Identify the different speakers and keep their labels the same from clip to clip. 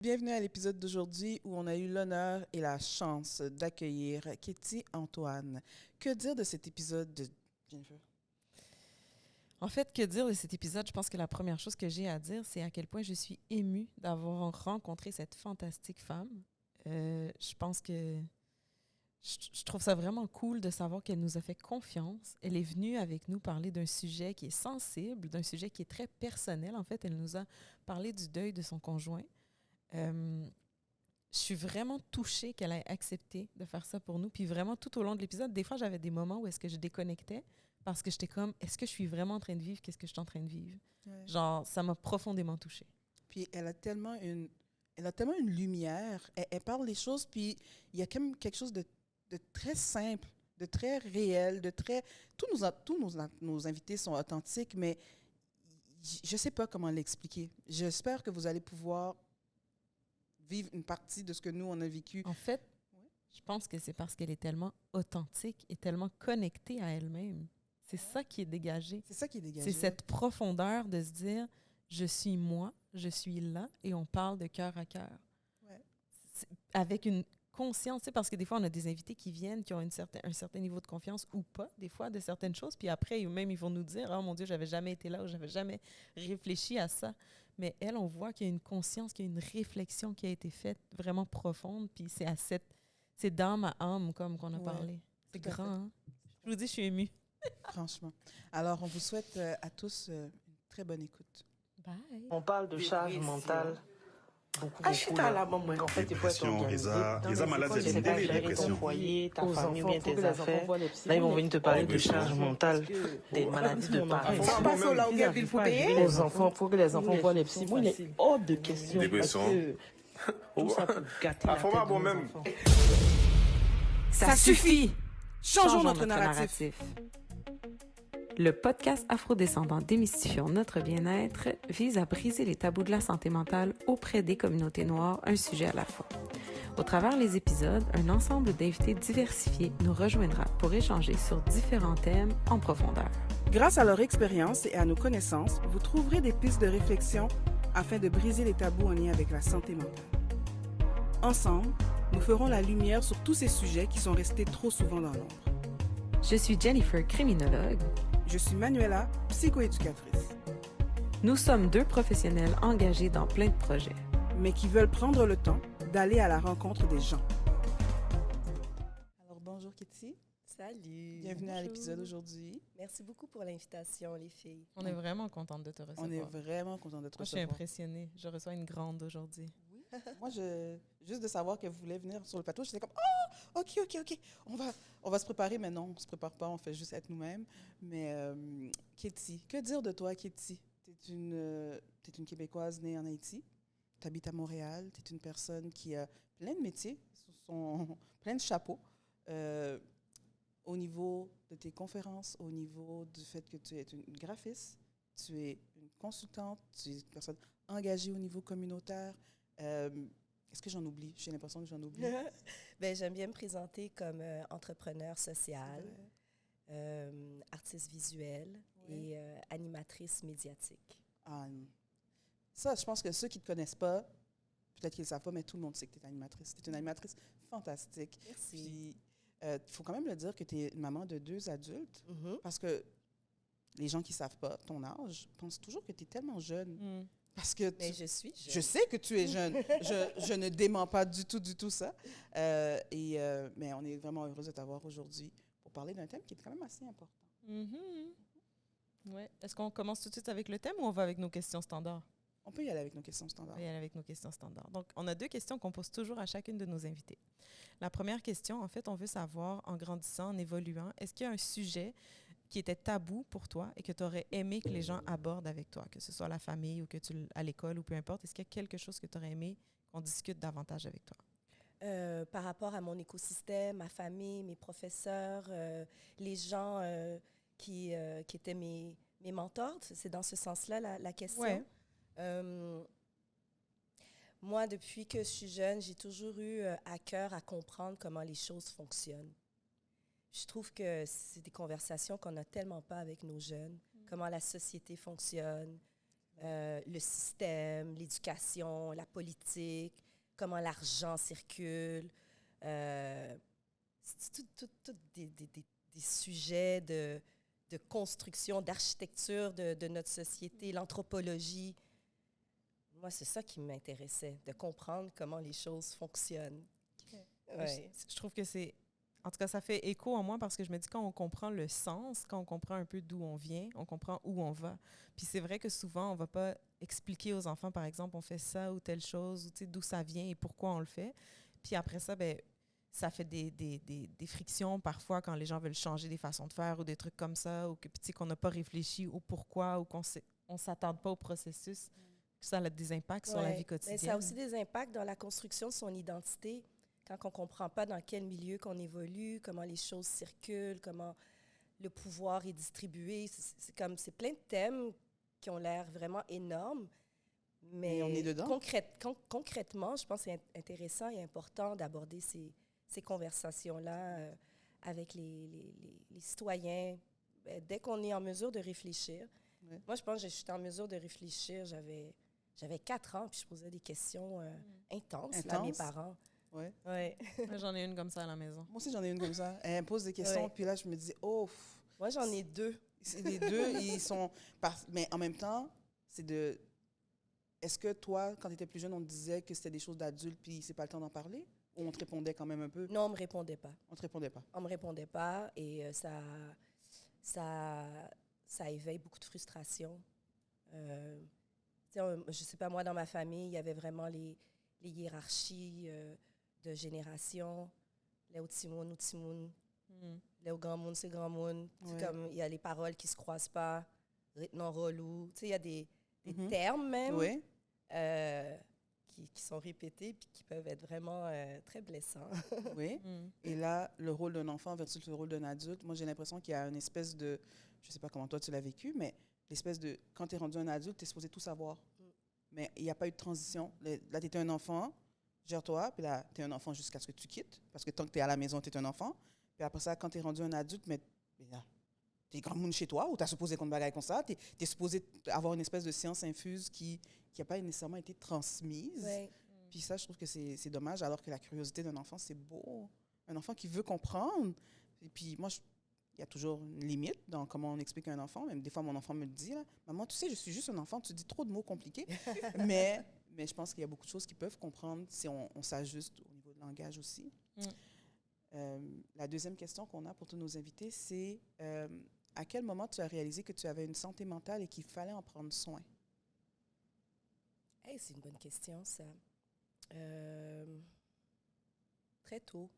Speaker 1: Bienvenue à l'épisode d'aujourd'hui où on a eu l'honneur et la chance d'accueillir Katie Antoine. Que dire de cet épisode de Jennifer?
Speaker 2: En fait, que dire de cet épisode? Je pense que la première chose que j'ai à dire, c'est à quel point je suis émue d'avoir rencontré cette fantastique femme. Je pense que je trouve ça vraiment cool de savoir qu'elle nous a fait confiance. Elle est venue avec nous parler d'un sujet qui est sensible, d'un sujet qui est très personnel. En fait, elle nous a parlé du deuil de son conjoint. Je suis vraiment touchée qu'elle ait accepté de faire ça pour nous. Puis vraiment, tout au long de l'épisode, des fois, j'avais des moments où est-ce que je déconnectais parce que j'étais comme, est-ce que je suis vraiment en train de vivre? Qu'est-ce que je suis en train de vivre?
Speaker 1: Ouais.
Speaker 2: Genre, ça m'a profondément touchée.
Speaker 1: Puis elle a tellement une lumière. Elle parle les choses, puis il y a quand même quelque chose de très simple, de très réel, de très... Tous nos invités sont authentiques, mais je ne sais pas comment l'expliquer. J'espère que vous allez pouvoir vivre une partie de ce que nous, on a vécu.
Speaker 2: En fait, je pense que c'est parce qu'elle est tellement authentique et tellement connectée à elle-même. C'est ça qui est dégagé.
Speaker 1: C'est ça qui est dégagé.
Speaker 2: C'est cette profondeur de se dire, je suis moi, je suis là, et on parle de cœur à cœur.
Speaker 1: Ouais.
Speaker 2: Avec une conscience, parce que des fois, on a des invités qui viennent, qui ont un certain niveau de confiance ou pas, des fois, de certaines choses, puis après, même, ils vont nous dire, « Oh mon Dieu, j'avais jamais été là, ou j'avais jamais réfléchi à ça. » Mais elle, on voit qu'il y a une conscience, qu'il y a une réflexion qui a été faite vraiment profonde, puis c'est d'âme à âme, comme qu'on a parlé. C'est grand, hein? Je vous dis, je suis émue.
Speaker 1: Franchement. Alors, on vous souhaite à tous une très bonne écoute.
Speaker 2: Bye.
Speaker 3: On parle de charge mentale. Beaucoup,
Speaker 4: Je suis à la maman.
Speaker 3: En fait, il faut être organisé.
Speaker 4: Les malades de
Speaker 3: gérer ton
Speaker 4: dépression.
Speaker 3: foyer, ta
Speaker 4: Aux
Speaker 3: famille,
Speaker 4: enfants,
Speaker 3: bien
Speaker 4: faut que
Speaker 3: tes
Speaker 4: les
Speaker 3: affaires.
Speaker 4: enfants voient les psy.
Speaker 3: Là, ils vont venir te parler de
Speaker 4: Dépression.
Speaker 3: charge mentale, des maladies de parents.
Speaker 4: Ça passe au langue, il faut payer. Aux enfants, faut que les enfants voient les psy. Moi, il est hors de question.
Speaker 5: Dépression.
Speaker 4: Parce que tout ça peut gâter la
Speaker 5: faut
Speaker 4: tête
Speaker 5: pas
Speaker 4: de nos
Speaker 5: même.
Speaker 4: enfants.
Speaker 2: Ça suffit!
Speaker 1: Changeons notre narratif.
Speaker 2: Le podcast Afrodescendant Démystifions notre bien-être vise à briser les tabous de la santé mentale auprès des communautés noires, un sujet à la fois. Au travers les épisodes, un ensemble d'invités diversifiés nous rejoindra pour échanger sur différents thèmes en profondeur.
Speaker 1: Grâce à leur expérience et à nos connaissances, vous trouverez des pistes de réflexion afin de briser les tabous en lien avec la santé mentale. Ensemble, nous ferons la lumière sur tous ces sujets qui sont restés trop souvent dans l'ombre.
Speaker 2: Je suis Jennifer, criminologue.
Speaker 1: Je suis Manuela, psychoéducatrice,
Speaker 2: Nous sommes deux professionnels engagés dans plein de projets.
Speaker 1: mais qui veulent prendre le temps d'aller à la rencontre des gens. Alors, bonjour Katie.
Speaker 6: Salut.
Speaker 1: Bienvenue à l'épisode aujourd'hui.
Speaker 6: Merci beaucoup pour l'invitation, les filles.
Speaker 2: On est vraiment contente de te recevoir.
Speaker 1: On est vraiment content de te
Speaker 2: Moi, je suis
Speaker 1: recevoir.
Speaker 2: impressionnée. Je reçois une grande aujourd'hui.
Speaker 1: Moi, juste de savoir que vous voulez venir sur le plateau, j'étais comme OK. On va se préparer, mais non, on se prépare pas, on fait juste être nous-mêmes. Mais Katie, que dire de toi, Katie? T'es une Québécoise née en Haïti. Tu habites à Montréal. Tu es une personne qui a plein de métiers, plein de chapeaux. Au niveau de tes conférences, au niveau du fait que tu es une graphiste, tu es une consultante, tu es une personne engagée au niveau communautaire. Est-ce que j'en oublie? J'ai l'impression que j'en oublie.
Speaker 6: Ben, j'aime bien me présenter comme entrepreneur social, artiste visuel et animatrice médiatique.
Speaker 1: Ah, ça, je pense que ceux qui ne te connaissent pas, peut-être qu'ils ne le savent pas, mais tout le monde sait que tu es animatrice. Tu es une animatrice fantastique.
Speaker 6: Merci.
Speaker 1: Puis, il faut quand même le dire que tu es une maman de 2 adultes,
Speaker 6: Mhm.
Speaker 1: parce que les gens qui ne savent pas ton âge pensent toujours que tu es tellement jeune. Parce que
Speaker 6: Mais je suis jeune.
Speaker 1: je sais que tu es jeune. Je ne dément pas du tout ça. Mais on est vraiment heureuse de t'avoir aujourd'hui pour parler d'un thème qui est quand même assez important.
Speaker 2: Ouais. Est-ce qu'on commence tout de suite avec le thème ou on va avec nos questions standards?
Speaker 1: On peut y aller avec nos questions standards.
Speaker 2: On va y aller avec nos questions standards. Donc, on a 2 questions qu'on pose toujours à chacune de nos invités. La première question, en fait, on veut savoir, en grandissant, en évoluant, est-ce qu'il y a un sujet qui était tabou pour toi et que tu aurais aimé que les gens abordent avec toi, que ce soit la famille ou à l'école ou peu importe? Est-ce qu'il y a quelque chose que tu aurais aimé qu'on discute davantage avec toi?
Speaker 6: Par rapport à mon écosystème, ma famille, mes professeurs, les gens qui étaient mes mentors, c'est dans ce sens-là la question.
Speaker 2: Ouais.
Speaker 6: Moi, depuis que je suis jeune, j'ai toujours eu à cœur à comprendre comment les choses fonctionnent. Je trouve que c'est des conversations qu'on n'a tellement pas avec nos jeunes, comment la société fonctionne, le système, l'éducation, la politique, comment l'argent circule. C'est tout des sujets de construction, d'architecture de notre société, l'anthropologie. Moi, c'est ça qui m'intéressait, de comprendre comment les choses fonctionnent. Ouais.
Speaker 2: Je trouve que c'est... En tout cas, ça fait écho en moi parce que je me dis quand on comprend le sens, quand on comprend un peu d'où on vient, on comprend où on va. Puis c'est vrai que souvent, on ne va pas expliquer aux enfants, par exemple, on fait ça ou telle chose, ou d'où ça vient et pourquoi on le fait. Puis après ça, ben, ça fait des frictions parfois quand les gens veulent changer des façons de faire ou des trucs comme ça, ou qu'on n'a pas réfléchi au pourquoi ou qu'on ne s'attarde pas au processus. Ça a des impacts sur la vie quotidienne.
Speaker 6: Mais ça a aussi des impacts dans la construction de son identité. Quand on ne comprend pas dans quel milieu qu'on évolue, comment les choses circulent, comment le pouvoir est distribué. C'est plein de thèmes qui ont l'air vraiment énormes. Mais
Speaker 1: on est dedans.
Speaker 6: Concrètement, je pense que c'est intéressant et important d'aborder ces conversations-là avec les citoyens dès qu'on est en mesure de réfléchir. Ouais. Moi, je pense que je suis en mesure de réfléchir. J'avais 4 ans, puis je posais des questions intenses là, à mes parents.
Speaker 1: Ouais.
Speaker 6: Ouais.
Speaker 2: Moi, j'en ai une comme ça à la maison.
Speaker 1: Moi aussi, j'en ai une comme ça. Elle me pose des questions, puis là, je me dis, oh.
Speaker 6: Moi, j'en ai 2.
Speaker 1: C'est les deux, ils sont... Mais en même temps, c'est de... Est-ce que toi, quand tu étais plus jeune, on te disait que c'était des choses d'adultes, puis c'est pas le temps d'en parler? Ou on te répondait quand même un peu?
Speaker 6: Non, on me répondait pas.
Speaker 1: On te répondait pas?
Speaker 6: On me répondait pas, et ça éveille beaucoup de frustration. Je sais pas, moi, dans ma famille, il y avait vraiment les hiérarchies de génération. Léo Timoun ou Timoun. Léo Grand Moun, c'est Grand Moun. Ouais. Comme il y a les paroles qui se croisent pas. Non relou. Il y a des termes même qui sont répétés puis qui peuvent être vraiment très blessants.
Speaker 1: Oui. Et là, le rôle d'un enfant versus le rôle d'un adulte, moi, j'ai l'impression qu'il y a une espèce de... Je sais pas comment toi tu l'as vécu, mais l'espèce de... Quand tu es rendu un adulte, tu es supposé tout savoir. Mais il n'y a pas eu de transition. Là, tu étais un enfant, gère-toi, puis là, tu es un enfant jusqu'à ce que tu quittes, parce que tant que tu es à la maison, tu es un enfant. Puis après ça, quand tu es rendu un adulte, mais tu es grand monde chez toi, ou tu as supposé qu'on te bagaille comme ça, tu es supposé avoir une espèce de science infuse qui n'a pas nécessairement été transmise.
Speaker 6: Ouais.
Speaker 1: Puis ça, je trouve que c'est dommage, alors que la curiosité d'un enfant, c'est beau. Un enfant qui veut comprendre. Et puis moi, il y a toujours une limite dans comment on explique à un enfant. Même des fois, mon enfant me le dit, là, « Maman, tu sais, je suis juste un enfant, tu dis trop de mots compliqués. » mais je pense qu'il y a beaucoup de choses qu'ils peuvent comprendre si on s'ajuste au niveau de langage aussi. La deuxième question qu'on a pour tous nos invités, c'est à quel moment tu as réalisé que tu avais une santé mentale et qu'il fallait en prendre soin?
Speaker 6: Hey, c'est une bonne question, ça. Très tôt.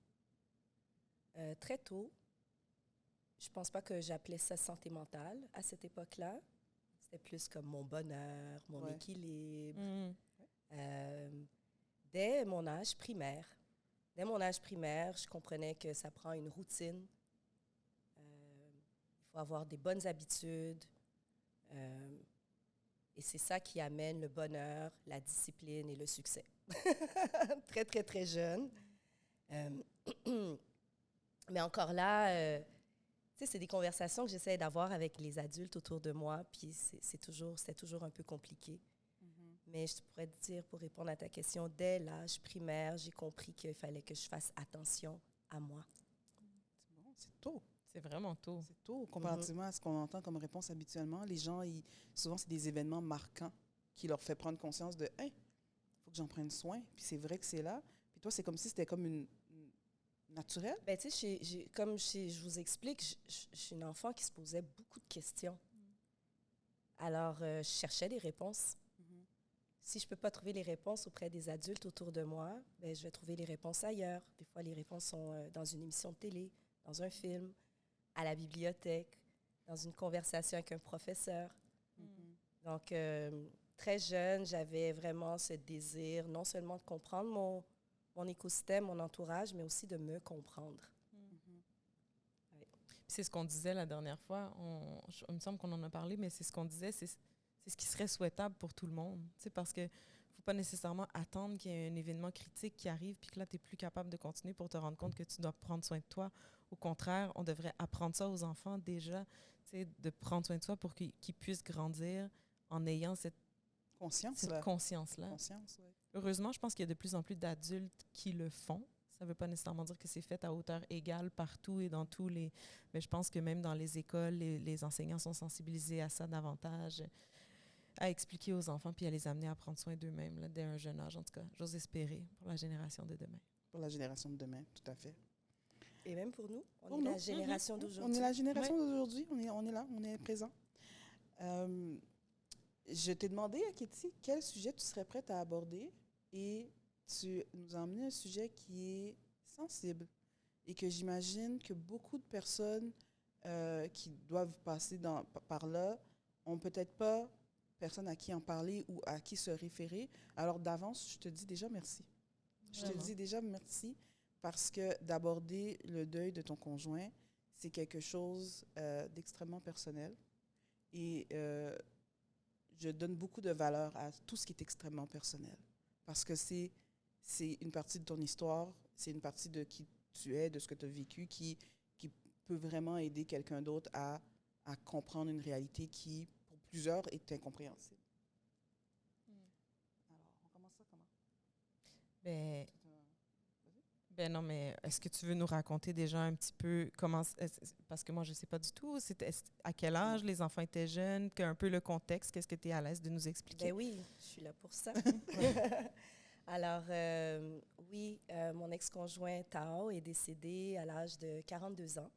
Speaker 6: Très tôt. Je pense pas que j'appelais ça santé mentale à cette époque-là. C'était plus comme mon bonheur, mon équilibre. Dès mon âge primaire, je comprenais que ça prend une routine. Il faut avoir des bonnes habitudes. Et c'est ça qui amène le bonheur, la discipline et le succès. Très, très, très jeune. Mais encore là, c'est des conversations que j'essaie d'avoir avec les adultes autour de moi, puis c'était toujours un peu compliqué. Mais je pourrais te dire, pour répondre à ta question, dès l'âge primaire, j'ai compris qu'il fallait que je fasse attention à moi.
Speaker 1: C'est bon, c'est tôt.
Speaker 2: C'est vraiment tôt.
Speaker 1: C'est tôt, comparativement à ce qu'on entend comme réponse habituellement. Les gens, souvent, c'est des événements marquants qui leur fait prendre conscience de « Hey, il faut que j'en prenne soin. » Puis c'est vrai que c'est là. Puis toi, c'est comme si c'était comme une naturelle.
Speaker 6: Ben, tu sais, je vous explique, je suis une enfant qui se posait beaucoup de questions. Alors, je cherchais des réponses. Si je ne peux pas trouver les réponses auprès des adultes autour de moi, ben, je vais trouver les réponses ailleurs. Des fois, les réponses sont dans une émission de télé, dans un film, à la bibliothèque, dans une conversation avec un professeur. Donc, très jeune, j'avais vraiment ce désir, non seulement de comprendre mon écosystème, mon entourage, mais aussi de me comprendre.
Speaker 2: Ouais. C'est ce qu'on disait la dernière fois. Il me semble qu'on en a parlé, mais c'est ce qu'on disait, c'est ce qui serait souhaitable pour tout le monde. Parce qu'il ne faut pas nécessairement attendre qu'il y ait un événement critique qui arrive puis que là, tu n'es plus capable de continuer pour te rendre compte que tu dois prendre soin de toi. Au contraire, on devrait apprendre ça aux enfants déjà, de prendre soin de soi pour qu'ils puissent grandir en ayant
Speaker 1: Conscience,
Speaker 2: cette
Speaker 1: là.
Speaker 2: conscience-là.
Speaker 1: Conscience, oui.
Speaker 2: Heureusement, je pense qu'il y a de plus en plus d'adultes qui le font. Ça ne veut pas nécessairement dire que c'est fait à hauteur égale partout et dans tous les... Mais je pense que même dans les écoles, les enseignants sont sensibilisés à ça davantage, à expliquer aux enfants puis à les amener à prendre soin d'eux-mêmes là, dès un jeune âge. En tout cas, j'ose espérer pour la génération de demain.
Speaker 1: Pour la génération de demain, tout à fait.
Speaker 6: Et même pour nous, on
Speaker 1: Pour
Speaker 6: est
Speaker 1: nous.
Speaker 6: la génération
Speaker 1: On
Speaker 6: d'aujourd'hui.
Speaker 1: est la génération d'aujourd'hui. On est là, on est présent. Je t'ai demandé, Katie, quel sujet tu serais prête à aborder et tu nous as emmené un sujet qui est sensible et que j'imagine que beaucoup de personnes qui doivent passer par là ont peut-être pas personne à qui en parler ou à qui se référer. Alors d'avance, je te dis déjà merci. Je te dis déjà merci parce que d'aborder le deuil de ton conjoint, c'est quelque chose d'extrêmement personnel. Et je donne beaucoup de valeur à tout ce qui est extrêmement personnel. Parce que c'est une partie de ton histoire, c'est une partie de qui tu es, de ce que tu as vécu, qui peut vraiment aider quelqu'un d'autre à comprendre une réalité qui, pour plusieurs, est incompréhensible. Alors, on commence ça comment?
Speaker 2: Ben non, mais est-ce que tu veux nous raconter déjà un petit peu comment... Parce que moi, je ne sais pas du tout. À quel âge les enfants étaient jeunes? Un peu le contexte, qu'est-ce que tu es à l'aise de nous expliquer?
Speaker 6: Ben oui, je suis là pour ça. Alors, oui, mon ex-conjoint Tao est décédé à l'âge de 42 ans,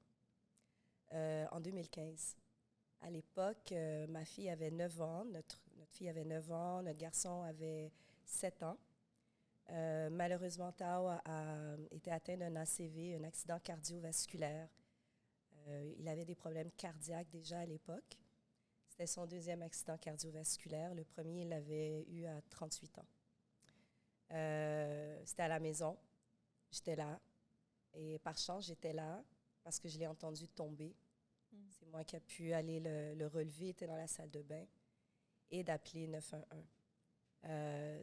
Speaker 6: en 2015. À l'époque, ma fille avait 9 ans, notre fille avait 9 ans, notre garçon avait 7 ans. Malheureusement, Tao a été atteint d'un ACV, un accident cardiovasculaire. Il avait des problèmes cardiaques déjà à l'époque. C'était son deuxième accident cardiovasculaire. Le premier, il l'avait eu à 38 ans. C'était à la maison. J'étais là. Et par chance, j'étais là parce que je l'ai entendu tomber. C'est moi qui ai pu aller le relever. Il était dans la salle de bain et d'appeler 911.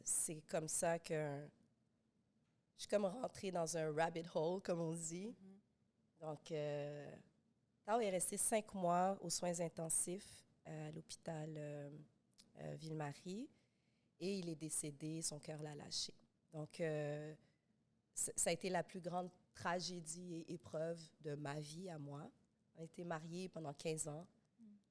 Speaker 6: C'est comme ça que je suis comme rentrée dans un rabbit hole, comme on dit. Donc, Tao est resté 5 mois aux soins intensifs à l'hôpital Ville-Marie et il est décédé, son cœur l'a lâché. Donc, ça a été la plus grande tragédie et épreuve de ma vie à moi. On a été mariés pendant 15 ans.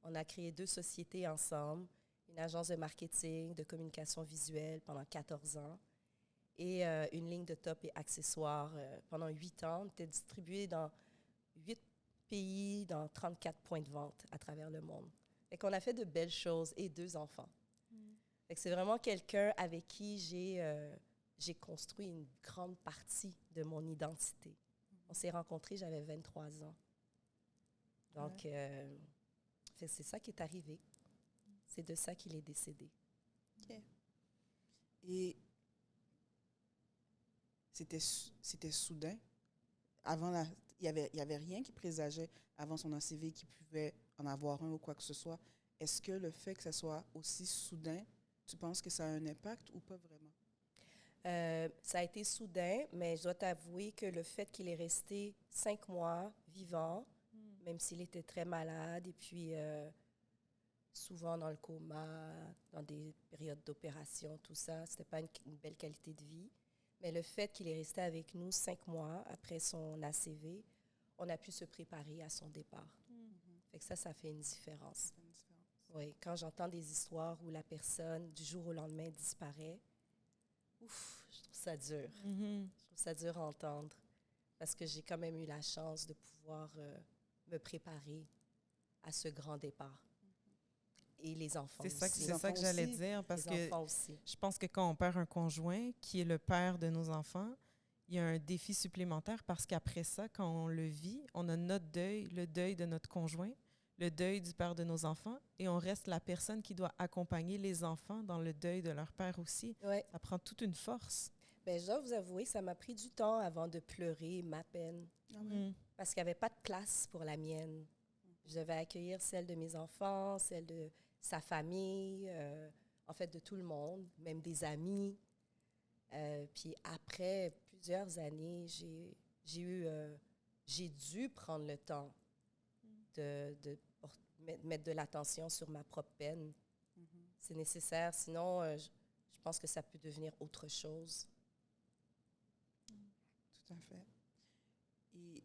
Speaker 6: On a créé 2 sociétés ensemble, une agence de marketing, de communication visuelle pendant 14 ans et une ligne de top et accessoires pendant 8 ans. On était distribués dans 8 pays, dans 34 points de vente à travers le monde. Fait qu'on a fait de belles choses et 2 enfants. Fait que c'est vraiment quelqu'un avec qui j'ai construit une grande partie de mon identité. On s'est rencontrés, j'avais 23 ans. Donc, c'est ça qui est arrivé. C'est de ça qu'il est décédé.
Speaker 1: OK. Et c'était soudain. Il y avait rien qui présageait avant son ACV qu'il pouvait en avoir un ou quoi que ce soit. Est-ce que le fait que ça soit aussi soudain, tu penses que ça a un impact ou pas vraiment?
Speaker 6: Ça a été soudain, mais je dois t'avouer que le fait qu'il est resté 5 mois vivant, même s'il était très malade et puis souvent dans le coma, dans des périodes d'opération, tout ça, c'était pas une belle qualité de vie. Mais le fait qu'il est resté avec nous 5 mois après son ACV, on a pu se préparer à son départ. Fait que ça fait une différence. Oui, quand j'entends des histoires où la personne, du jour au lendemain, disparaît, ouf, je trouve ça dur. Je trouve ça dur à entendre parce que j'ai quand même eu la chance de pouvoir me préparer à ce grand départ. Et les enfants aussi.
Speaker 2: C'est ça que j'allais dire parce que je pense que quand on perd un conjoint qui est le père de nos enfants, il y a un défi supplémentaire parce qu'après ça, quand on le vit, on a notre deuil, le deuil de notre conjoint, le deuil du père de nos enfants et on reste la personne qui doit accompagner les enfants dans le deuil de leur père aussi.
Speaker 6: Ouais.
Speaker 2: Ça prend toute une force.
Speaker 6: Bien, je dois vous avouer, ça m'a pris du temps avant de pleurer ma peine parce qu'il n'y avait pas de place pour la mienne. Je devais accueillir celle de mes enfants, celle de sa famille, en fait de tout le monde, même des amis. Puis après plusieurs années, j'ai dû prendre le temps de mettre de l'attention sur ma propre peine. c'est nécessaire. Sinon, je pense que ça peut devenir autre chose.
Speaker 1: Tout à fait. Et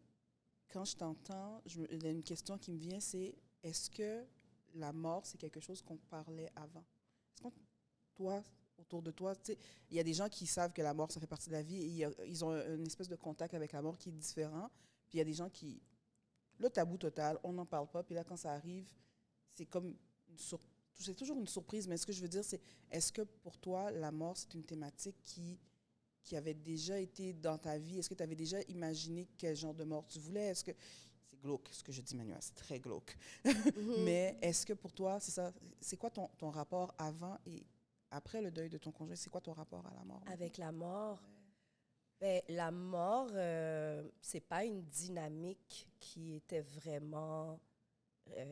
Speaker 1: quand je t'entends, il y a une question qui me vient, c'est est-ce que la mort, c'est quelque chose qu'on parlait avant? Est-ce que toi, autour de toi, tu sais, il y a des gens qui savent que la mort, ça fait partie de la vie et ils ont une espèce de contact avec la mort qui est différent. Puis il y a des gens qui, le tabou total, on n'en parle pas. Puis là, quand ça arrive, c'est comme c'est toujours une surprise. Mais ce que je veux dire, c'est est-ce que pour toi, la mort, c'est une thématique qui avait déjà été dans ta vie? Est-ce que tu avais déjà imaginé quel genre de mort tu voulais? Est-ce que c'est glauque, ce que je dis, Manuel, c'est très glauque. Mais est-ce que pour toi, c'est ça, c'est quoi ton rapport avant et après le deuil de ton conjoint? C'est quoi ton rapport à la mort?
Speaker 6: Avec la mort, ben, la mort, c'est pas une dynamique qui était vraiment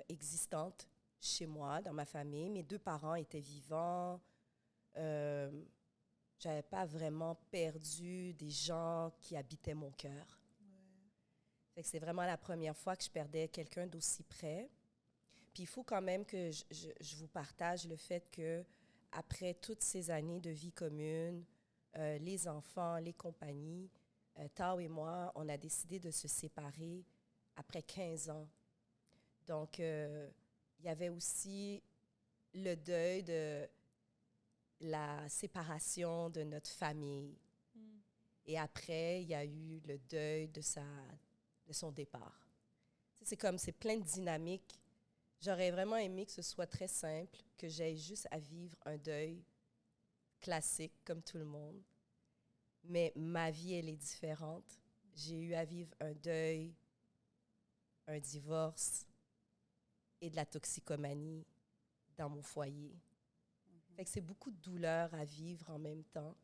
Speaker 6: existante chez moi, dans ma famille. Mes 2 parents étaient vivants. J'avais pas vraiment perdu des gens qui habitaient mon cœur. Fait que c'est vraiment la première fois que je perdais quelqu'un d'aussi près. Puis il faut quand même que je vous partage le fait que après toutes ces années de vie commune, les enfants, les compagnies, Tao et moi, on a décidé de se séparer après 15 ans. Donc, il y avait aussi le deuil de la séparation de notre famille. Et après, il y a eu le deuil de son départ. C'est plein de dynamiques. J'aurais vraiment aimé que ce soit très simple, que j'aie juste à vivre un deuil classique comme tout le monde. Mais ma vie, elle est différente. J'ai eu à vivre un deuil, un divorce et de la toxicomanie dans mon foyer. Fait que c'est beaucoup de douleur à vivre en même temps.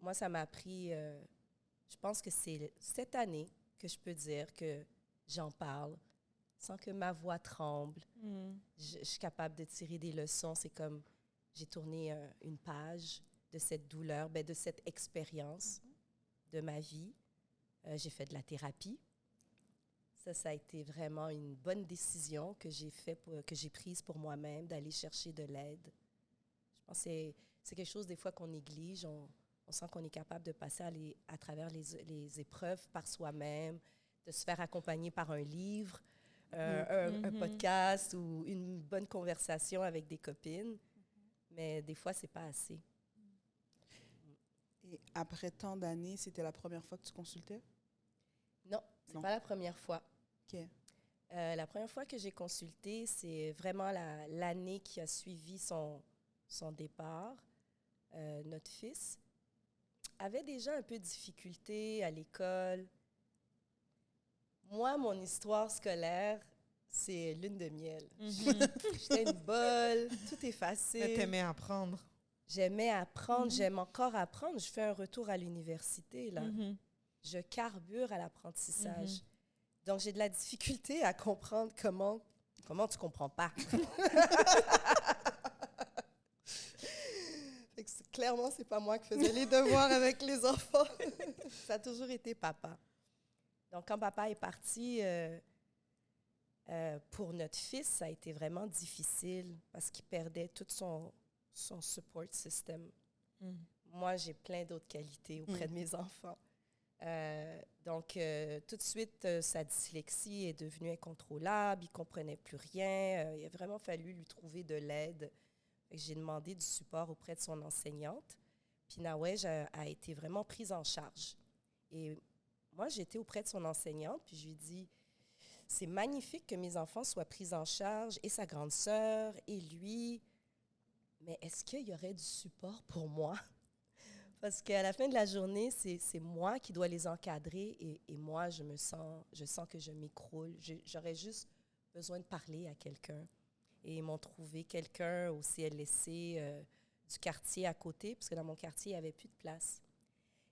Speaker 6: Moi, ça m'a pris, je pense que c'est cette année que je peux dire que j'en parle sans que ma voix tremble. Je suis capable de tirer des leçons. C'est comme j'ai tourné une page de cette douleur, de cette expérience de ma vie. J'ai fait de la thérapie. Ça a été vraiment une bonne décision que j'ai prise pour moi-même, d'aller chercher de l'aide. Je pense que c'est quelque chose des fois qu'on néglige. On sent qu'on est capable de passer à travers les épreuves par soi-même, de se faire accompagner par un livre, un podcast ou une bonne conversation avec des copines. Mais des fois, c'est pas assez.
Speaker 1: Et après tant d'années, c'était la première fois que tu consultais?
Speaker 6: Non, c'est pas la première fois.
Speaker 1: OK.
Speaker 6: La première fois que j'ai consulté, c'est vraiment l'année qui a suivi son départ. Notre fils avait déjà un peu de difficulté à l'école. Moi, mon histoire scolaire, c'est lune de miel. J'étais une bolle, tout est facile.
Speaker 2: T'aimais apprendre.
Speaker 6: J'aimais apprendre, j'aime encore apprendre. Je fais un retour à l'université, là. Je carbure à l'apprentissage. Donc, j'ai de la difficulté à comprendre comment tu comprends pas. Clairement, c'est pas moi qui faisais les devoirs avec les enfants. Ça a toujours été papa. Donc, quand papa est parti, pour notre fils, ça a été vraiment difficile parce qu'il perdait tout son support system. Moi, j'ai plein d'autres qualités auprès de mes enfants. Donc, tout de suite, sa dyslexie est devenue incontrôlable. Il ne comprenait plus rien. Il a vraiment fallu lui trouver de l'aide. J'ai demandé du support auprès de son enseignante. Puis Nawej a été vraiment prise en charge. Et moi, j'étais auprès de son enseignante, puis je lui ai dit, c'est magnifique que mes enfants soient pris en charge, et sa grande sœur, et lui, mais est-ce qu'il y aurait du support pour moi? Parce qu'à la fin de la journée, c'est moi qui dois les encadrer, et moi, je sens que je m'écroule. J'aurais juste besoin de parler à quelqu'un. Et ils m'ont trouvé quelqu'un au CLSC du quartier à côté, parce que dans mon quartier, il n'y avait plus de place.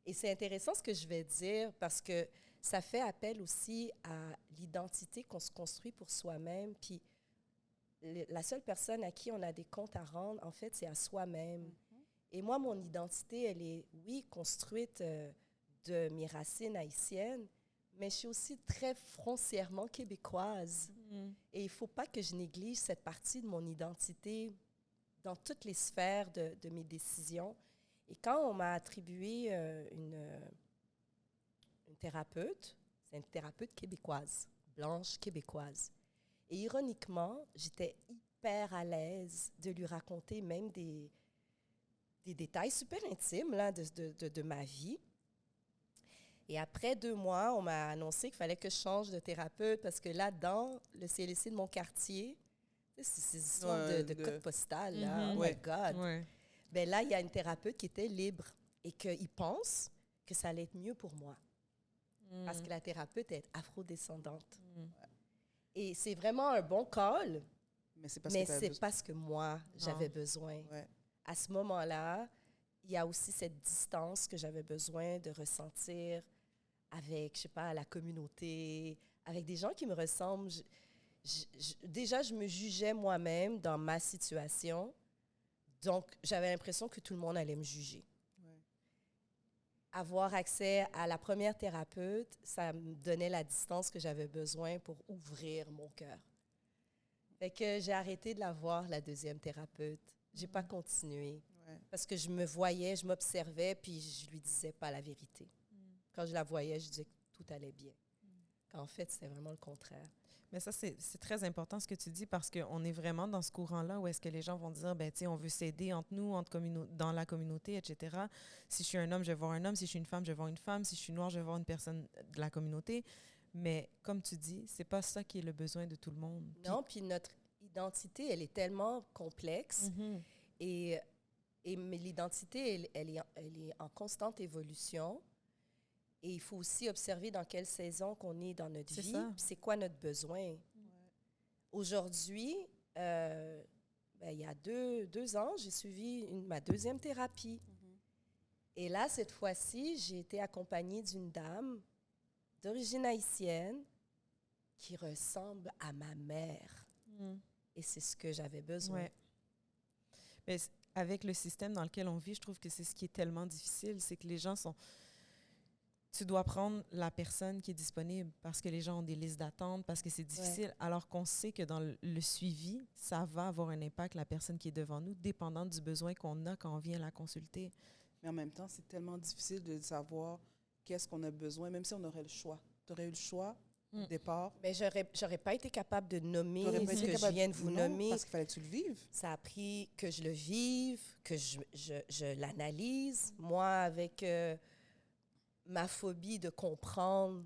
Speaker 6: Et c'est intéressant ce que je vais dire, parce que ça fait appel aussi à l'identité qu'on se construit pour soi-même. Puis la seule personne à qui on a des comptes à rendre, en fait, c'est à soi-même. Et moi, mon identité, elle est, oui, construite de mes racines haïtiennes, mais je suis aussi très foncièrement québécoise. Et il ne faut pas que je néglige cette partie de mon identité dans toutes les sphères de mes décisions. Et quand on m'a attribué une thérapeute, c'est une thérapeute québécoise, blanche québécoise. Et ironiquement, j'étais hyper à l'aise de lui raconter même des détails super intimes là, de ma vie. Et après 2 mois, on m'a annoncé qu'il fallait que je change de thérapeute parce que là, dans le CLSC de mon quartier, c'est ces histoires de code postal, là, oh my God.
Speaker 2: Ouais.
Speaker 6: Ben là, il y a une thérapeute qui était libre et qu'il pense que ça allait être mieux pour moi. Parce que la thérapeute est afrodescendante. Et c'est vraiment un bon call,
Speaker 1: Mais c'est pas
Speaker 6: ce que moi, j'avais besoin.
Speaker 1: Ouais.
Speaker 6: À ce moment-là, il y a aussi cette distance que j'avais besoin de ressentir avec, je sais pas, la communauté, avec des gens qui me ressemblent. Déjà, je me jugeais moi-même dans ma situation. Donc, j'avais l'impression que tout le monde allait me juger.
Speaker 1: Ouais.
Speaker 6: Avoir accès à la première thérapeute, ça me donnait la distance que j'avais besoin pour ouvrir mon cœur. Fait que j'ai arrêté de la voir, la deuxième thérapeute. J'ai pas continué.
Speaker 1: Ouais.
Speaker 6: Parce que je me voyais, je m'observais, puis je lui disais pas la vérité. Quand je la voyais, je disais que tout allait bien. Qu'en fait, c'était vraiment le contraire.
Speaker 2: Mais ça, c'est très important ce que tu dis parce qu'on est vraiment dans ce courant-là où est-ce que les gens vont dire, ben, tu sais, on veut s'aider entre nous, dans la communauté, etc. Si je suis un homme, je vais voir un homme. Si je suis une femme, je vais voir une femme. Si je suis noire, je vais voir une personne de la communauté. Mais comme tu dis, c'est pas ça qui est le besoin de tout le monde.
Speaker 6: Non, puis notre identité, elle est tellement complexe. Mais l'identité, elle est en constante évolution. Et il faut aussi observer dans quelle saison qu'on est dans notre vie. C'est quoi notre besoin. Aujourd'hui, il y a deux ans, j'ai suivi ma deuxième thérapie. Et là, cette fois-ci, j'ai été accompagnée d'une dame d'origine haïtienne qui ressemble à ma mère. Et c'est ce que j'avais besoin.
Speaker 2: Ouais. Mais avec le système dans lequel on vit, je trouve que c'est ce qui est tellement difficile, c'est que les gens sont... Tu dois prendre la personne qui est disponible parce que les gens ont des listes d'attente, parce que c'est difficile, alors qu'on sait que dans le suivi, ça va avoir un impact, la personne qui est devant nous, dépendant du besoin qu'on a quand on vient la consulter.
Speaker 1: Mais en même temps, c'est tellement difficile de savoir qu'est-ce qu'on a besoin, même si on aurait le choix. Tu aurais eu le choix au départ.
Speaker 6: Mais j'aurais pas été capable de nommer ce que je viens de vous nommer.
Speaker 1: Parce qu'il fallait que tu le vives.
Speaker 6: Ça a pris que je le vive, que je l'analyse. Moi, avec ma phobie de comprendre,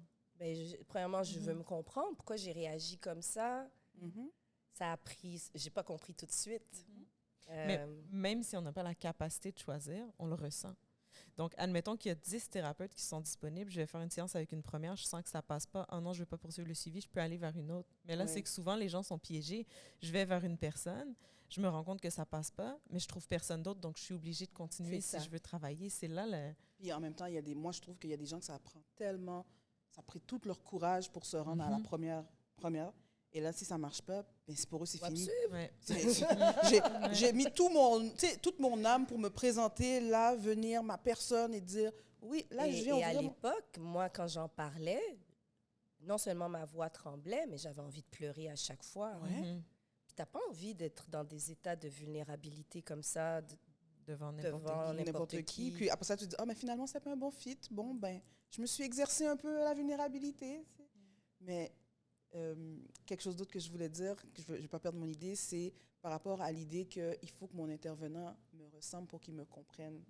Speaker 6: premièrement, je veux me comprendre. Pourquoi j'ai réagi comme ça? Ça a pris... J'ai pas compris tout de suite.
Speaker 2: Mais même si on n'a pas la capacité de choisir, on le ressent. Donc, admettons qu'il y a 10 thérapeutes qui sont disponibles. Je vais faire une séance avec une première. Je sens que ça passe pas. Ah non, je ne veux pas poursuivre le suivi. Je peux aller vers une autre. Mais là, c'est que souvent, les gens sont piégés. Je vais vers une personne. Je me rends compte que ça passe pas, mais je trouve personne d'autre. Donc, je suis obligée de continuer si je veux travailler. C'est là le...
Speaker 1: Puis en même temps, moi, je trouve qu'il y a des gens que ça prend tellement... Ça a pris tout leur courage pour se rendre à la première. Et là, si ça ne marche pas, ben c'est pour eux, c'est fini.
Speaker 2: Ouais.
Speaker 1: J'ai mis toute mon âme pour me présenter là, venir, ma personne et dire, oui, là, je viens.
Speaker 6: Et à l'époque, moi, quand j'en parlais, non seulement ma voix tremblait, mais j'avais envie de pleurer à chaque fois.
Speaker 1: Ouais.
Speaker 6: Tu n'as pas envie d'être dans des états de vulnérabilité comme ça,
Speaker 2: devant
Speaker 6: n'importe qui.
Speaker 1: Puis après ça, tu te dis, mais finalement, c'est pas un bon fit. Bon, ben, je me suis exercée un peu à la vulnérabilité. Mais... quelque chose d'autre que je voulais dire, que je ne vais pas perdre mon idée, c'est par rapport à l'idée qu'il faut que mon intervenant me ressemble pour qu'il me comprenne.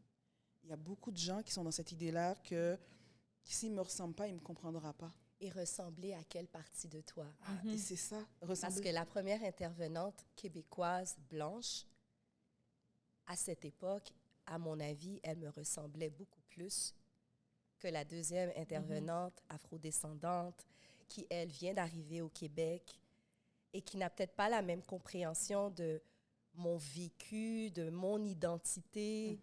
Speaker 1: Il y a beaucoup de gens qui sont dans cette idée-là que s'il ne me ressemble pas, il ne me comprendra pas.
Speaker 6: Et ressembler à quelle partie de toi?
Speaker 1: Et c'est ça.
Speaker 6: Parce que la première intervenante québécoise blanche, à cette époque, à mon avis, elle me ressemblait beaucoup plus que la deuxième intervenante afrodescendante, qui, elle, vient d'arriver au Québec et qui n'a peut-être pas la même compréhension de mon vécu, de mon identité.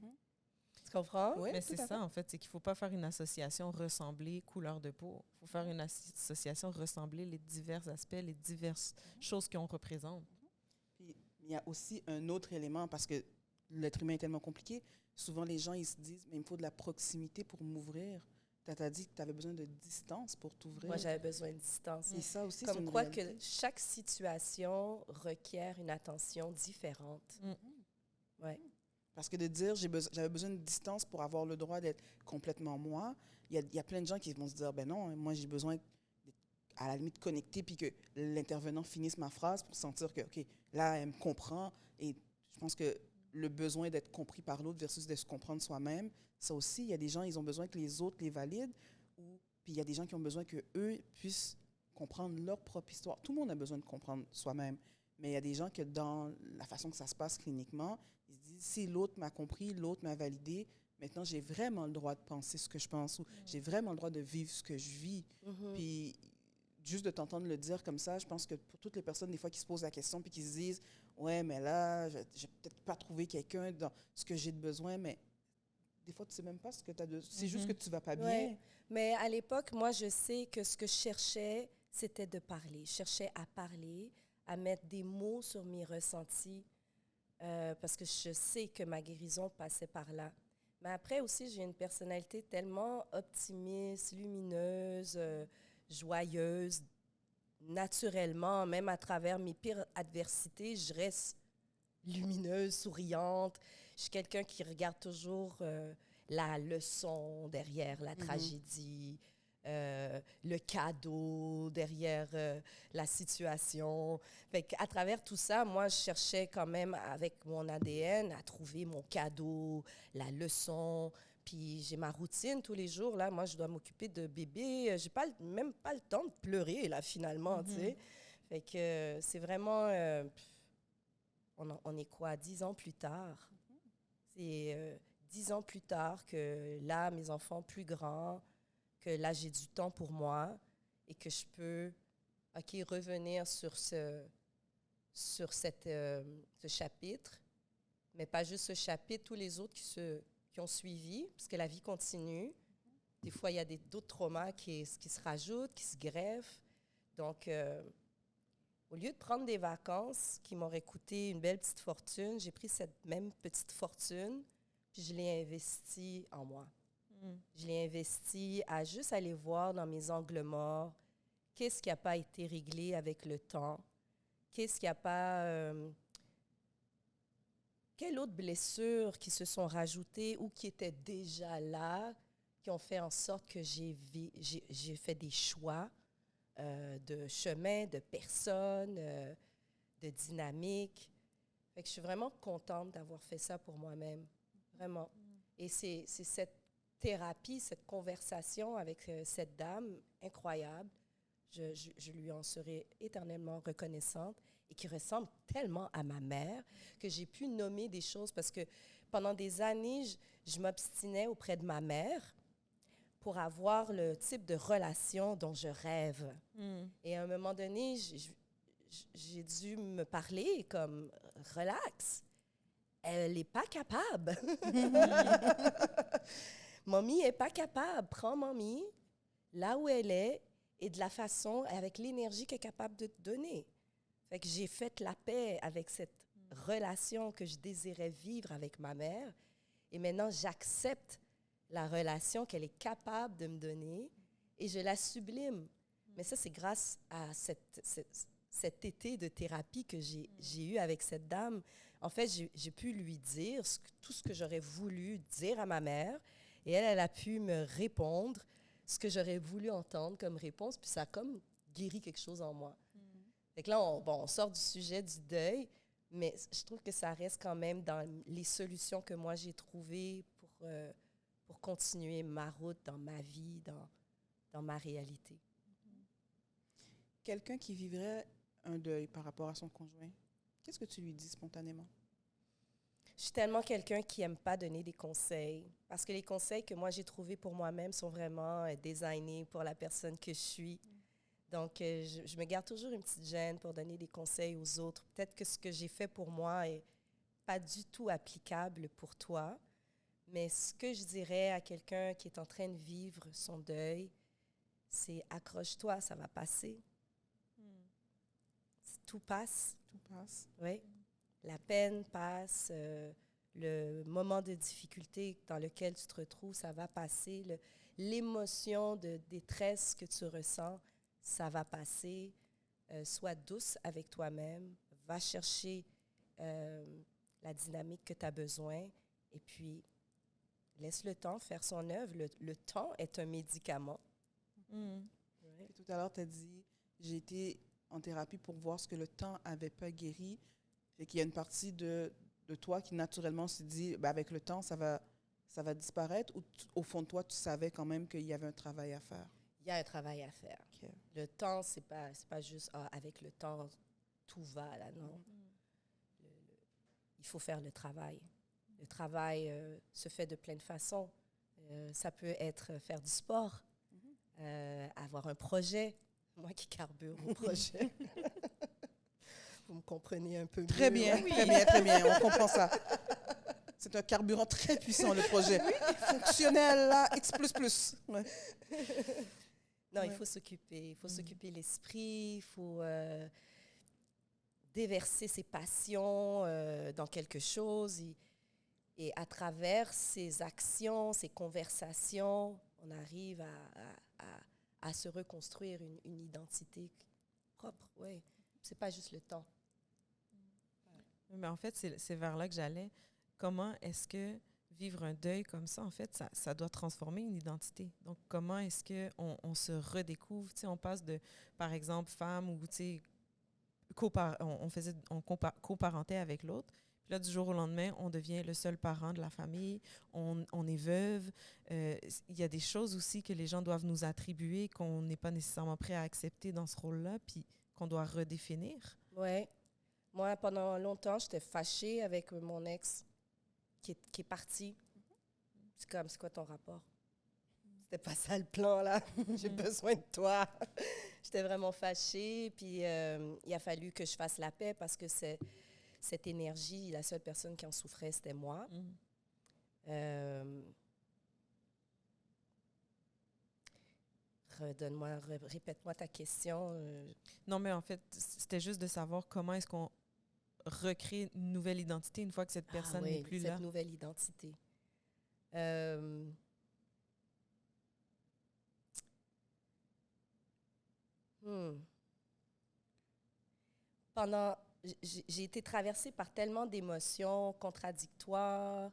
Speaker 6: Tu comprends?
Speaker 2: Oui, mais c'est ça, en fait. C'est qu'il ne faut pas faire une association ressembler couleur de peau. Il faut faire une association ressembler les divers aspects, les diverses choses qu'on représente.
Speaker 1: Puis, il y a aussi un autre élément, parce que l'être humain est tellement compliqué. Souvent, les gens, ils se disent, mais il me faut de la proximité pour m'ouvrir. Tu as dit que tu avais besoin de distance pour t'ouvrir.
Speaker 6: Moi, j'avais besoin de distance.
Speaker 1: Et ça aussi,
Speaker 6: comme quoi que chaque situation requiert une attention différente. Ouais.
Speaker 1: Parce que de dire, j'avais besoin de distance pour avoir le droit d'être complètement moi, il y a plein de gens qui vont se dire, ben non, moi j'ai besoin d'être à la limite connecté, puis que l'intervenant finisse ma phrase pour sentir que, OK, là, elle me comprend. Et je pense que le besoin d'être compris par l'autre versus de se comprendre soi-même, ça aussi, il y a des gens, ils ont besoin que les autres les valident, puis il y a des gens qui ont besoin qu'eux puissent comprendre leur propre histoire. Tout le monde a besoin de comprendre soi-même. Mais il y a des gens que dans la façon que ça se passe cliniquement, ils se disent, si l'autre m'a compris, l'autre m'a validé, maintenant j'ai vraiment le droit de penser ce que je pense ou j'ai vraiment le droit de vivre ce que je vis. Puis juste de t'entendre le dire comme ça, je pense que pour toutes les personnes, des fois, qui se posent la question puis qui se disent, ouais, mais là, j'ai peut-être pas trouvé quelqu'un dans ce que j'ai de besoin, mais des fois, tu sais même pas ce que tu as de... C'est juste que tu vas pas bien.
Speaker 6: Ouais. Mais à l'époque, moi, je sais que ce que je cherchais, c'était de parler. Je cherchais à parler, à mettre des mots sur mes ressentis, parce que je sais que ma guérison passait par là. Mais après aussi, j'ai une personnalité tellement optimiste, lumineuse, joyeuse. Naturellement, même à travers mes pires adversités, je reste lumineuse, souriante. Je suis quelqu'un qui regarde toujours la leçon derrière la tragédie, le cadeau derrière la situation. Fait qu'à travers tout ça, moi, je cherchais quand même, avec mon ADN, à trouver mon cadeau, la leçon. Puis j'ai ma routine tous les jours. Là, moi, je dois m'occuper de bébé. J'ai pas, même pas le temps de pleurer, là, finalement, tu sais. Fait que c'est vraiment... on est quoi, 10 ans plus tard? C'est 10 ans plus tard que là, mes enfants plus grands, que là, j'ai du temps pour moi et que je peux revenir sur ce chapitre, mais pas juste ce chapitre, tous les autres qui ont suivi, parce que la vie continue. Des fois, il y a d'autres traumas qui se rajoutent, qui se greffent. Donc, au lieu de prendre des vacances qui m'auraient coûté une belle petite fortune, j'ai pris cette même petite fortune, puis je l'ai investie en moi. Je l'ai investi à juste aller voir dans mes angles morts qu'est-ce qui n'a pas été réglé avec le temps, qu'est-ce qui n'a pas... quelles autres blessures qui se sont rajoutées ou qui étaient déjà là, qui ont fait en sorte que j'ai fait des choix de chemin, de personnes, de dynamique. Fait que je suis vraiment contente d'avoir fait ça pour moi-même, vraiment. Et c'est cette thérapie, cette conversation avec cette dame incroyable, je lui en serai éternellement reconnaissante et qui ressemble tellement à ma mère que j'ai pu nommer des choses parce que pendant des années, je m'obstinais auprès de ma mère pour avoir le type de relation dont je rêve. Et à un moment donné, j'ai dû me parler comme « relax, elle n'est pas capable. Mamie n'est pas capable. Prends mamie là où elle est et de la façon, avec l'énergie qu'elle est capable de te donner. » Fait que j'ai fait la paix avec cette relation que je désirais vivre avec ma mère. Et maintenant, j'accepte la relation qu'elle est capable de me donner et je la sublime. Mais ça, c'est grâce à cet été de thérapie que j'ai eu avec cette dame. En fait, j'ai pu lui dire tout ce que j'aurais voulu dire à ma mère et elle a pu me répondre ce que j'aurais voulu entendre comme réponse, puis ça a comme guéri quelque chose en moi. Fait que là, on sort du sujet du deuil, mais je trouve que ça reste quand même dans les solutions que moi j'ai trouvées pour continuer ma route dans ma vie, dans ma réalité.
Speaker 1: Quelqu'un qui vivrait un deuil par rapport à son conjoint, qu'est-ce que tu lui dis spontanément?
Speaker 6: Je suis tellement quelqu'un qui n'aime pas donner des conseils, parce que les conseils que moi j'ai trouvés pour moi-même sont vraiment designés pour la personne que je suis. Donc, je me garde toujours une petite gêne pour donner des conseils aux autres. Peut-être que ce que j'ai fait pour moi n'est pas du tout applicable pour toi, mais ce que je dirais à quelqu'un qui est en train de vivre son deuil, c'est accroche-toi, ça va passer. Tout passe.
Speaker 1: Tout passe.
Speaker 6: Oui. La peine passe, le moment de difficulté dans lequel tu te retrouves, ça va passer. L'émotion de détresse que tu ressens, ça va passer. Sois douce avec toi-même. Va chercher la dynamique que tu as besoin. Et puis, laisse le temps faire son œuvre. Le temps est un médicament.
Speaker 2: Mm.
Speaker 6: Ouais.
Speaker 1: Puis tout à l'heure, tu as dit, j'ai été en thérapie pour voir ce que le temps n'avait pas guéri. Fait qu'il y a une partie de toi qui, naturellement, se dit, ben, avec le temps, ça va disparaître. Ou au fond de toi, tu savais quand même qu'il y avait un travail à faire.
Speaker 6: Il y a un travail à faire.
Speaker 1: OK.
Speaker 6: Le temps, c'est pas juste avec le temps, tout va, là, non. Il faut faire le travail. Le travail se fait de plein de façons. Ça peut être faire du sport, avoir un projet. Moi qui carbure au projet. Vous me comprenez un peu mieux.
Speaker 1: Très bien, très bien, très bien. On comprend ça. C'est un carburant très puissant, le projet. Fonctionnel, là, X++. Ouais.
Speaker 6: Non, il
Speaker 1: Ouais.
Speaker 6: faut s'occuper. Il faut s'occuper l'esprit. Il faut déverser ses passions dans quelque chose. Et à travers ces actions, ces conversations, on arrive à se reconstruire une identité propre. Oui, c'est pas juste le temps.
Speaker 2: Mais en fait, c'est vers là que j'allais. Comment est-ce que vivre un deuil comme ça, en fait, ça doit transformer une identité? Donc, comment est-ce qu'on se redécouvre? Tu sais, on passe de, par exemple, femme ou, tu sais, on coparentait avec l'autre. Puis là, du jour au lendemain, on devient le seul parent de la famille. On est veuve. Il y a des choses aussi que les gens doivent nous attribuer qu'on n'est pas nécessairement prêt à accepter dans ce rôle-là, puis qu'on doit redéfinir.
Speaker 6: Oui. Moi, pendant longtemps, j'étais fâchée avec mon ex qui est parti. C'est comme, c'est quoi ton rapport? C'était pas ça le plan, là. J'ai besoin de toi. J'étais vraiment fâchée. Puis, il a fallu que je fasse la paix parce que cette énergie, la seule personne qui en souffrait, c'était moi. Répète-moi ta question.
Speaker 2: Non, mais en fait, c'était juste de savoir comment est-ce qu'on recrée une nouvelle identité une fois que cette personne n'est plus là.
Speaker 6: Cette nouvelle identité. J'ai été traversée par tellement d'émotions contradictoires,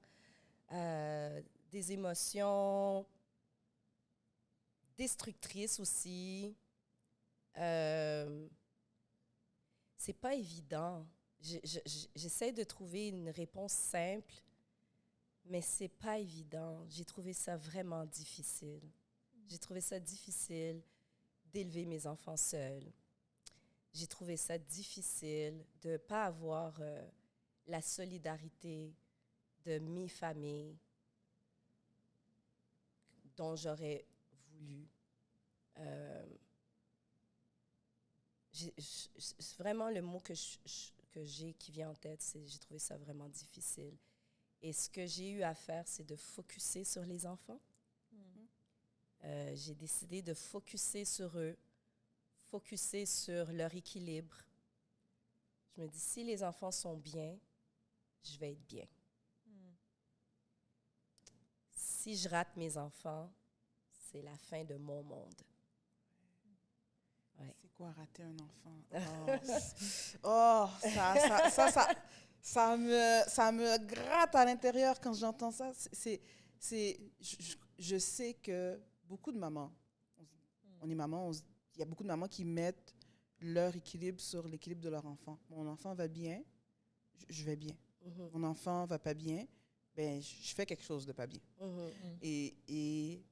Speaker 6: des émotions destructrices aussi. C'est pas évident. J'essaie de trouver une réponse simple, mais c'est pas évident. J'ai trouvé ça vraiment difficile. J'ai trouvé ça difficile d'élever mes enfants seuls. J'ai trouvé ça difficile de ne pas avoir la solidarité de mes familles dont j'aurais voulu. Vraiment, le mot que j'ai qui vient en tête, c'est j'ai trouvé ça vraiment difficile. Et ce que j'ai eu à faire, c'est de focusser sur les enfants. J'ai décidé de focusser sur eux, focusser sur leur équilibre. Je me dis, si les enfants sont bien, je vais être bien. Si je rate mes enfants, c'est la fin de mon monde. Ouais.
Speaker 1: C'est quoi rater un enfant? Ça me gratte à l'intérieur quand j'entends ça. Je sais que beaucoup de mamans, on est maman, il y a beaucoup de mamans qui mettent leur équilibre sur l'équilibre de leur enfant. Mon enfant va bien, je vais bien. Mon enfant va pas bien, ben je fais quelque chose de pas bien. Et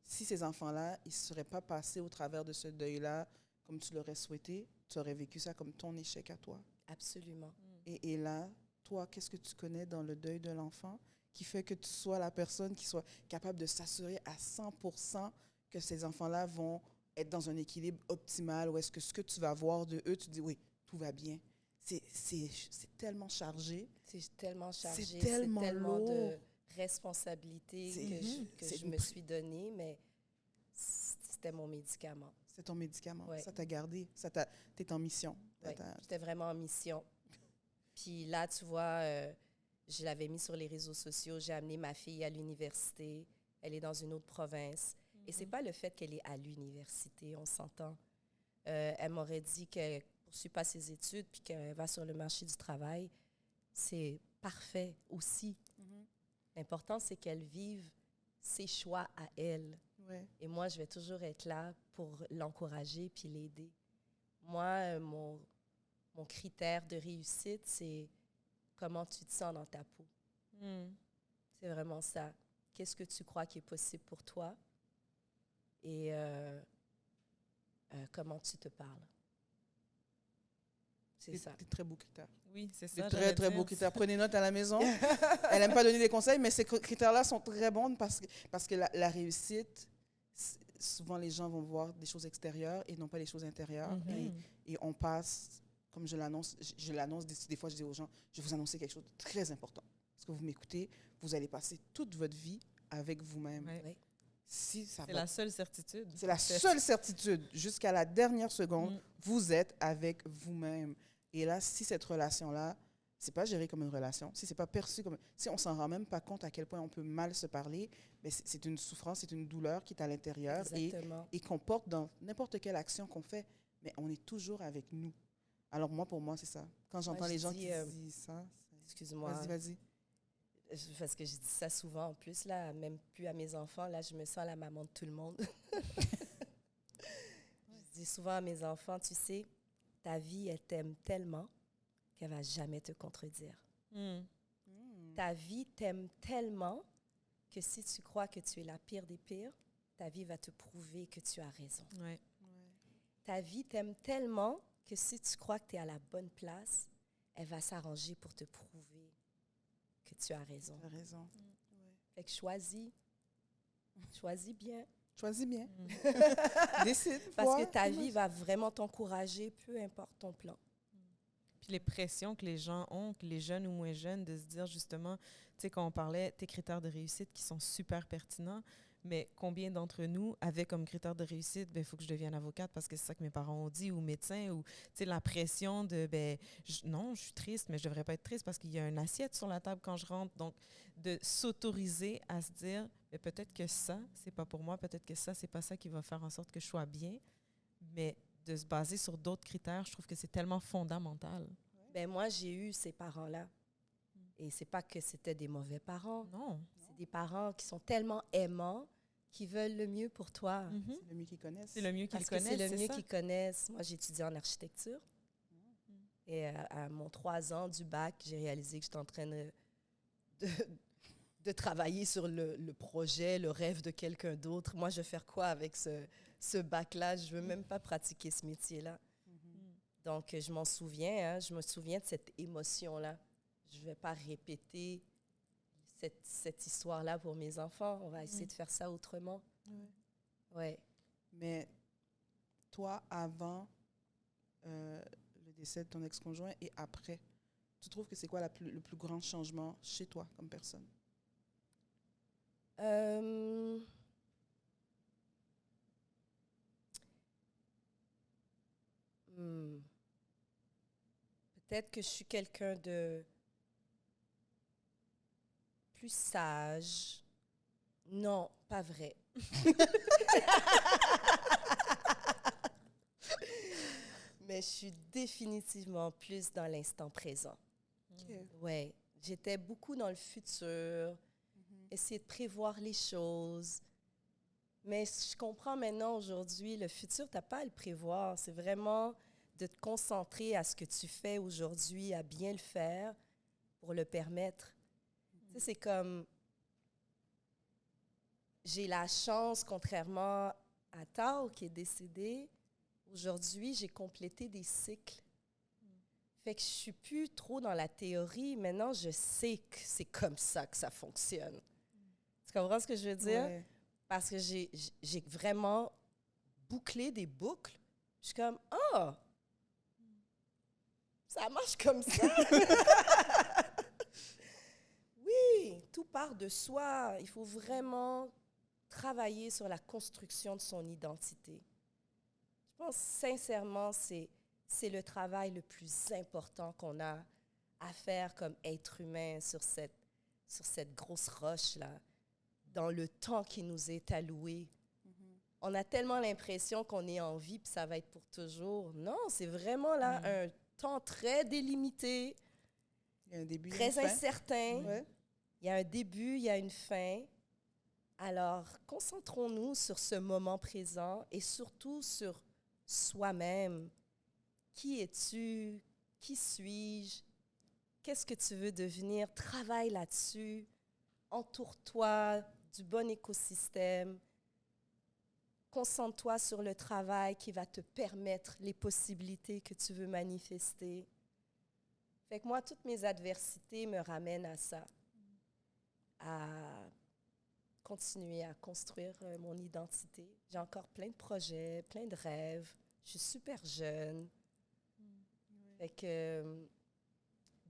Speaker 1: si ces enfants-là, ils ne seraient pas passés au travers de ce deuil-là comme tu l'aurais souhaité, tu aurais vécu ça comme ton échec à toi.
Speaker 6: Absolument.
Speaker 1: Et là, toi, qu'est-ce que tu connais dans le deuil de l'enfant qui fait que tu sois la personne qui soit capable de s'assurer à 100% que ces enfants-là vont être dans un équilibre optimal, ou est-ce que ce que tu vas voir de eux, tu dis oui, tout va bien. C'est tellement chargé.
Speaker 6: C'est tellement chargé.
Speaker 1: C'est tellement lourd.
Speaker 6: De responsabilité que je me suis donnée, mais c'était mon médicament.
Speaker 1: C'est ton médicament.
Speaker 6: Ouais.
Speaker 1: Ça t'a gardé. T'es en mission.
Speaker 6: Ouais, j'étais vraiment en mission. Puis là, tu vois, je l'avais mis sur les réseaux sociaux. J'ai amené ma fille à l'université. Elle est dans une autre province. Et c'est pas le fait qu'elle est à l'université, on s'entend. Elle m'aurait dit qu'elle ne poursuit pas ses études puis qu'elle va sur le marché du travail. c'est parfait aussi.
Speaker 1: Mhm.
Speaker 6: L'important, c'est qu'elle vive ses choix à elle.
Speaker 1: Ouais.
Speaker 6: Et moi, je vais toujours être là pour l'encourager puis l'aider. Moi, mon critère de réussite, c'est comment tu te sens dans ta peau. C'est vraiment ça. Qu'est-ce que tu crois qui est possible pour toi et comment tu te parles. C'est ça.
Speaker 1: Des très beaux critères.
Speaker 2: Oui, c'est
Speaker 1: Des
Speaker 2: ça.
Speaker 1: très,
Speaker 2: j'allais
Speaker 1: très
Speaker 2: dire.
Speaker 1: beaux critères. Prenez note à la maison. Elle n'aime pas donner des conseils, mais ces critères-là sont très bons parce que la réussite, souvent les gens vont voir des choses extérieures et non pas les choses intérieures.
Speaker 2: Mhm.
Speaker 1: Et on passe, comme je l'annonce des fois, je dis aux gens, je vais vous annoncer quelque chose de très important. Parce que vous m'écoutez, vous allez passer toute votre vie avec vous-même.
Speaker 2: Ouais.
Speaker 6: Oui.
Speaker 1: Si ça
Speaker 2: C'est
Speaker 1: va-
Speaker 2: la seule certitude.
Speaker 1: C'est la seule certitude. Jusqu'à la dernière seconde,
Speaker 2: Mm.
Speaker 1: vous êtes avec vous-même. Et là, si cette relation-là, c'est pas géré comme une relation, si c'est pas perçu comme... Si on s'en rend même pas compte à quel point on peut mal se parler, mais c'est une souffrance, c'est une douleur qui est à l'intérieur
Speaker 6: Exactement.
Speaker 1: et qu'on porte dans n'importe quelle action qu'on fait, mais on est toujours avec nous. Alors pour moi, c'est ça. Quand j'entends
Speaker 6: Moi, je
Speaker 1: les gens
Speaker 6: dis,
Speaker 1: qui disent ça...
Speaker 6: Excuse-moi.
Speaker 1: Vas-y.
Speaker 6: Parce que je dis ça souvent en plus, là, même plus à mes enfants. Là, je me sens la maman de tout le monde. Je dis souvent à mes enfants, tu sais, ta vie, elle t'aime tellement qu'elle va jamais te contredire.
Speaker 2: Mm.
Speaker 6: Ta vie t'aime tellement que si tu crois que tu es la pire des pires, ta vie va te prouver que tu as raison.
Speaker 2: Ouais.
Speaker 6: Ta vie t'aime tellement que si tu crois que tu es à la bonne place, elle va s'arranger pour te prouver que tu as raison.
Speaker 1: Tu as raison.
Speaker 6: Fait que choisis bien.
Speaker 1: Choisis bien.
Speaker 2: Mm.
Speaker 1: Décide.
Speaker 6: Parce
Speaker 1: vois.
Speaker 6: que ta vie va vraiment t'encourager, peu importe ton plan.
Speaker 2: Puis les pressions que les gens ont, que les jeunes ou moins jeunes, de se dire justement, tu sais, quand on parlait tes critères de réussite qui sont super pertinents, mais combien d'entre nous avaient comme critère de réussite, il faut que je devienne avocate parce que c'est ça que mes parents ont dit, ou médecin, ou tu sais, la pression de, non, je suis triste, mais je devrais pas être triste parce qu'il y a une assiette sur la table quand je rentre. Donc, de s'autoriser à se dire, mais peut-être que ça, c'est pas pour moi, peut-être que ça, c'est pas ça qui va faire en sorte que je sois bien, mais de se baser sur d'autres critères, je trouve que c'est tellement fondamental.
Speaker 6: Ben moi, j'ai eu ces parents-là. Et c'est pas que c'était des mauvais parents.
Speaker 2: Non.
Speaker 6: C'est des parents qui sont tellement aimants, qui veulent le mieux pour toi.
Speaker 2: Mhm.
Speaker 1: C'est le mieux qu'ils connaissent.
Speaker 2: C'est le mieux qu'ils
Speaker 6: Parce que
Speaker 2: connaissent,
Speaker 6: c'est le mieux
Speaker 2: ça.
Speaker 6: qu'ils connaissent. Moi, j'ai étudié en architecture. Et à mon 3 ans du bac, j'ai réalisé que j'étais en train de travailler sur le projet, le rêve de quelqu'un d'autre. Moi, je vais faire quoi avec ce bac-là? Je ne veux même pas pratiquer ce métier-là. Donc, je m'en souviens. Je me souviens de cette émotion-là. Je ne vais pas répéter cette histoire-là pour mes enfants. On va essayer de faire ça autrement. Ouais.
Speaker 1: Mais toi, avant le décès de ton ex-conjoint et après, tu trouves que c'est quoi le plus grand changement chez toi comme personne?
Speaker 6: Peut-être que je suis quelqu'un de plus sage. Non, pas vrai. Mais je suis définitivement plus dans l'instant présent. Ouais, j'étais beaucoup dans le futur, essayer de prévoir les choses. Mais je comprends maintenant, aujourd'hui, le futur, tu n'as pas à le prévoir. C'est vraiment de te concentrer à ce que tu fais aujourd'hui, à bien le faire pour le permettre. Tu sais, c'est comme... J'ai la chance, contrairement à Tao, qui est décédé, aujourd'hui, j'ai complété des cycles. Fait que je suis plus trop dans la théorie. Maintenant, je sais que c'est comme ça que ça fonctionne. Tu comprends ce que je veux dire?
Speaker 1: Ouais.
Speaker 6: Parce que j'ai vraiment bouclé des boucles. Je suis comme, ah! Ça marche comme ça! Oui, tout part de soi. Il faut vraiment travailler sur la construction de son identité. Je pense sincèrement, c'est le travail le plus important qu'on a à faire comme être humain sur cette grosse roche-là, dans le temps qui nous est alloué. On a tellement l'impression qu'on est en vie puis ça va être pour toujours. Non, c'est vraiment là un temps très délimité.
Speaker 1: Il y a un début,
Speaker 6: très
Speaker 1: il y a une fin.
Speaker 6: incertain.
Speaker 1: Ouais.
Speaker 6: Il y a un début, il y a une fin. Alors, concentrons-nous sur ce moment présent et surtout sur soi-même. Qui es-tu? Qui suis-je? Qu'est-ce que tu veux devenir? Travaille là-dessus. Entoure-toi du bon écosystème. Concentre-toi sur le travail qui va te permettre les possibilités que tu veux manifester. Fait que moi, toutes mes adversités me ramènent à ça, à continuer à construire mon identité. J'ai encore plein de projets, plein de rêves. Je suis super jeune. Fait que